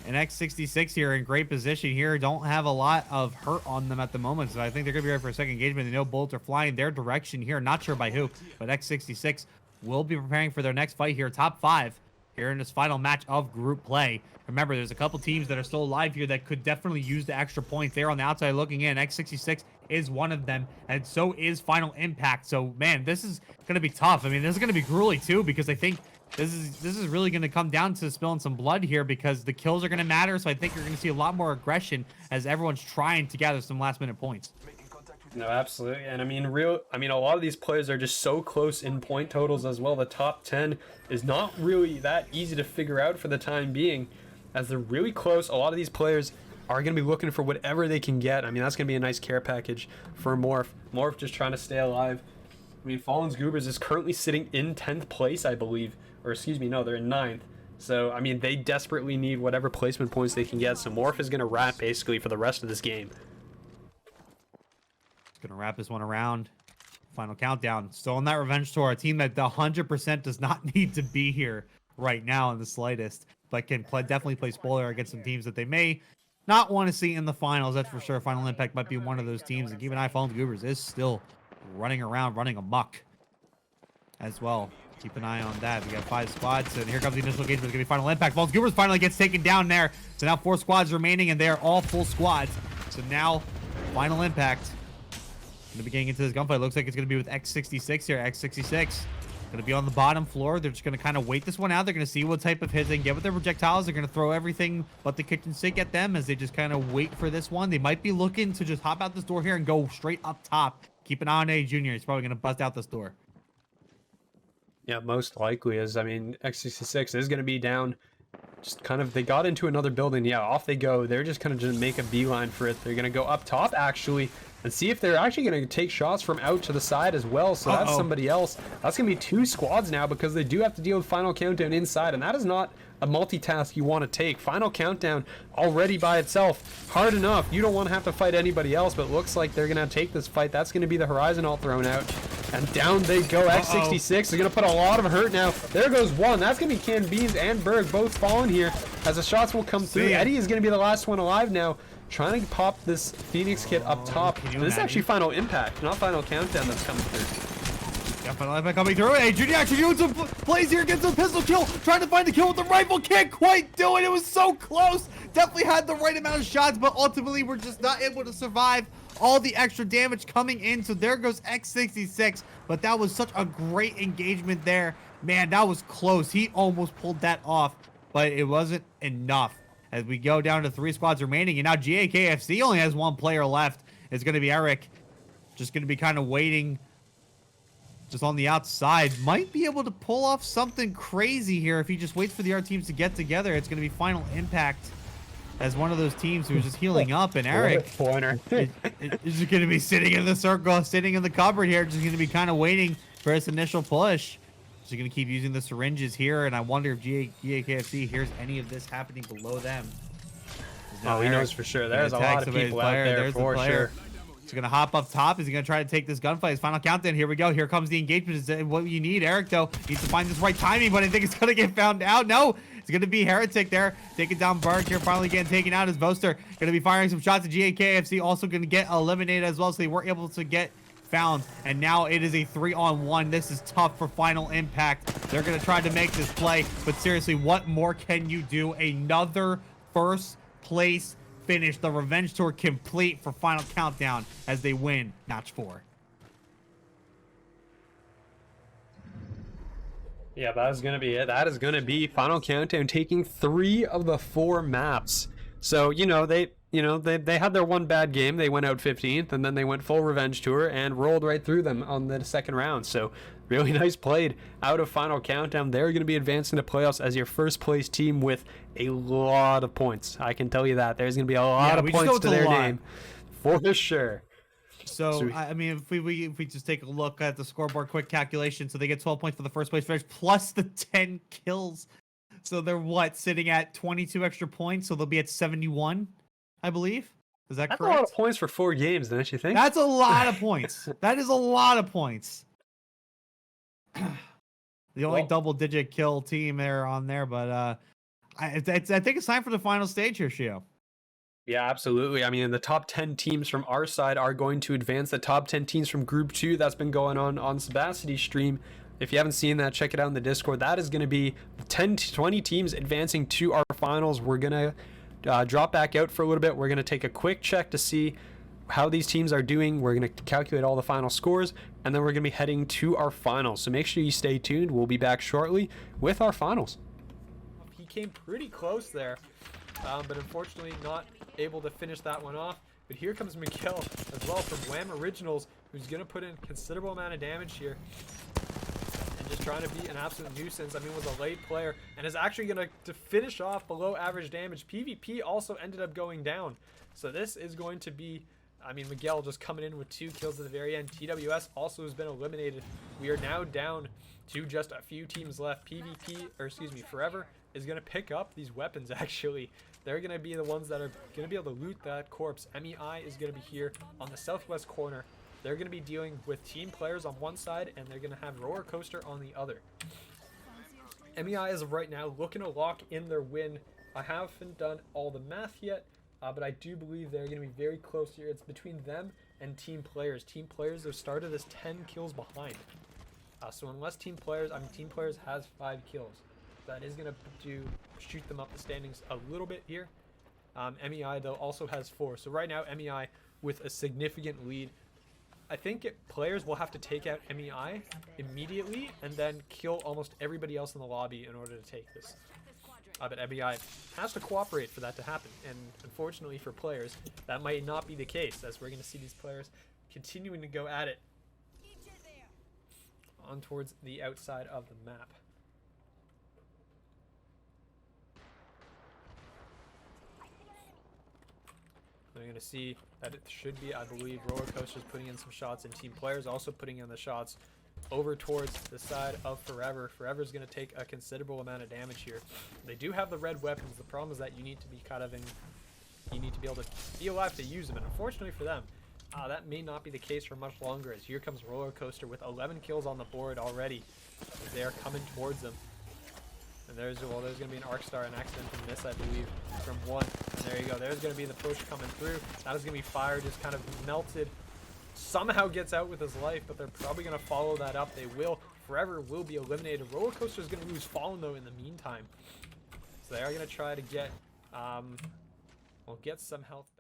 And X66 here in great position here. Don't have a lot of hurt on them at the moment. So I think they're going to be ready for a second engagement. They know bullets are flying their direction here. Not sure by who. But X66 will be preparing for their next fight here. Top 5 here in this final match of group play. Remember, there's a couple teams that are still alive here that could definitely use the extra points. They're on the outside looking in. X66 is one of them, and so is Final Impact. So, man, this is going to be tough. I mean, this is going to be grueling, too, because I think this is really going to come down to spilling some blood here because the kills are going to matter. So I think you're going to see a lot more aggression as everyone's trying to gather some last-minute points. No, absolutely. And I mean, a lot of these players are just so close in point totals as well. The top 10 is not really that easy to figure out for the time being, as they're really close. A lot of these players are going to be looking for whatever they can get. I mean, that's going to be a nice care package for Morph. Morph just trying to stay alive. I mean, Fallen's Goobers is currently sitting in 10th place, I believe. Or excuse me, no, they're in 9th. So, I mean, they desperately need whatever placement points they can get. So Morph is going to rat basically for the rest of this game. Gonna wrap this one around. Final countdown. Still on that revenge tour. A team that 100% does not need to be here right now in the slightest, but can definitely play spoiler against some teams that they may not want to see in the finals. That's for sure. Final Impact might be one of those teams. And keep an eye, Fallen Goobers is still running around, running amok as well. Keep an eye on that. We got 5 squads, and here comes the initial engagement. It's going to be final impact. Falls Goobers finally gets taken down there. So now 4 squads remaining, and they are all full squads. So now, final impact. Going to be getting into this gunfight. Looks like it's going to be with X66 here. X66 going to be on the bottom floor. They're just going to kind of wait this one out. They're going to see what type of hits they can get with their projectiles. They're going to throw everything but the kitchen sink at them as they just kind of wait for this one. They might be looking to just hop out this door here and go straight up top. Keep an eye on A Junior. He's probably going to bust out this door. Yeah, most likely is. I mean, X66 is going to be down. Just kind of, they got into another building. Yeah, off they go. They're just kind of just make a beeline for it. They're going to go up top, actually, and see if they're actually going to take shots from out to the side as well. So that's somebody else. That's going to be 2 squads now because they do have to deal with Final Countdown inside, and that is not a multitask you want to take. Final Countdown already by itself, hard enough. You don't want to have to fight anybody else, but it looks like they're going to take this fight. That's going to be the Horizon ult thrown out. And down they go. X66 are going to put a lot of hurt now. There goes one. That's going to be Can Beans and Berg both falling here as the shots will come through. Eddie is going to be the last one alive now, trying to pop this Phoenix kit up top. This is actually Final Impact, not Final Countdown that's coming through. Got Final Impact coming through. Hey, Junior actually doing some plays here, gets a pistol kill, trying to find the kill with the rifle. Can't quite do it. It was so close. Definitely had the right amount of shots, but ultimately we're just not able to survive all the extra damage coming in. So there goes X66, but that was such a great engagement there. Man, that was close. He almost pulled that off, but it wasn't enough. As we go down to 3 squads remaining, and now GAKFC only has 1 player left. It's going to be Eric, just going to be kind of waiting just on the outside. Might be able to pull off something crazy here if he just waits for the other teams to get together. It's going to be Final Impact as one of those teams who's just healing up, and Eric is just going to be sitting in the circle, sitting in the cupboard here, just going to be kind of waiting for his initial push. Just going to keep using the syringes here, and I wonder if GAKFC hears any of this happening below them. Oh, he knows for sure. There's a lot of people out there for sure. He's going to hop up top. Is he going to try to take this gunfight? His final countdown. Here we go. Here comes the engagement. Is what you need. Eric, though, needs to find this right timing, but I think it's going to get found out. No, it's going to be Heretic there. Taking down Berg here. Finally getting taken out as Boaster. Going to be firing some shots at GAKFC. Also going to get eliminated as well, so they were able to get found. And now it is a 3-on-1. This is tough for Final Impact. They're going to try to make this play, but seriously, what more can you do? Another first place finish. The revenge tour complete for Final Countdown as they win match 4. Yeah, that is going to be it. That is going to be Final Countdown taking 3 of the 4 maps. So, they had their one bad game. They went out 15th, and then they went full revenge tour and rolled right through them on the second round. So really nice played out of Final Countdown. They're going to be advancing to playoffs as your first place team with a lot of points. I can tell you that. There's going to be a lot of points to their name for sure. So I mean, if we just take a look at the scoreboard, quick calculation. So they get 12 points for the first place finish plus the 10 kills. So they're sitting at 22 extra points. So they'll be at 71, I believe. Is that correct? That's a lot of points for 4 games, don't you think? That's a lot of points. That is a lot of points. The only double-digit kill team there on there, but I think it's time for the final stage here, Shio. Yeah, absolutely. I mean, the top 10 teams from our side are going to advance. The top 10 teams from Group 2, that's been going on Sebastian's stream. If you haven't seen that, check it out in the Discord. That is going to be 10 to 20 teams advancing to our finals. We're going to drop back out for a little bit. We're going to take a quick check to see how these teams are doing. We're going to calculate all the final scores, and then we're going to be heading to our finals. So make sure you stay tuned. We'll be back shortly with our finals. He came pretty close there, but unfortunately not able to finish that one off. But here comes Miguel as well from Wham Originals, who's going to put in considerable amount of damage here. And just trying to be an absolute nuisance. I mean, was a late player and is actually going to finish off below average damage. PvP also ended up going down. So this is going to be, I mean, Miguel just coming in with 2 kills at the very end. TWS also has been eliminated. We are now down to just a few teams left. Forever is going to pick up these weapons, actually. They're going to be the ones that are going to be able to loot that corpse. MEI is going to be here on the southwest corner. They're going to be dealing with team players on one side, and they're going to have Roller Coaster on the other. MEI, as of right now, looking to lock in their win. I haven't done all the math yet, but I do believe they're going to be very close here. It's between them and team players. Team players have started as 10 kills behind. So unless team players, team players has 5 kills. That is going to shoot them up the standings a little bit here. MEI, though, also has 4. So right now, MEI with a significant lead. I think players will have to take out MEI immediately and then kill almost everybody else in the lobby in order to take this. But MEI has to cooperate for that to happen. And unfortunately for players, that might not be the case, as we're going to see these players continuing to go at it on towards the outside of the map. They're going to see that it should be, I believe, Roller Coaster's putting in some shots and team players also putting in the shots over towards the side of Forever. Forever's going to take a considerable amount of damage here. They do have the red weapons. The problem is that you need to be you need to be able to be alive to use them. And unfortunately for them, that may not be the case for much longer, as here comes Roller Coaster with 11 kills on the board already as they are coming towards them. And there's going to be an Arc Star, an accidental miss, I believe, from 1. And there you go. There's going to be the push coming through. That is going to be fire, just kind of melted. Somehow gets out with his life, but they're probably going to follow that up. They will. Forever will be eliminated. Roller Coaster is going to lose Fallen, though, in the meantime. So they are going to try to get, get some health.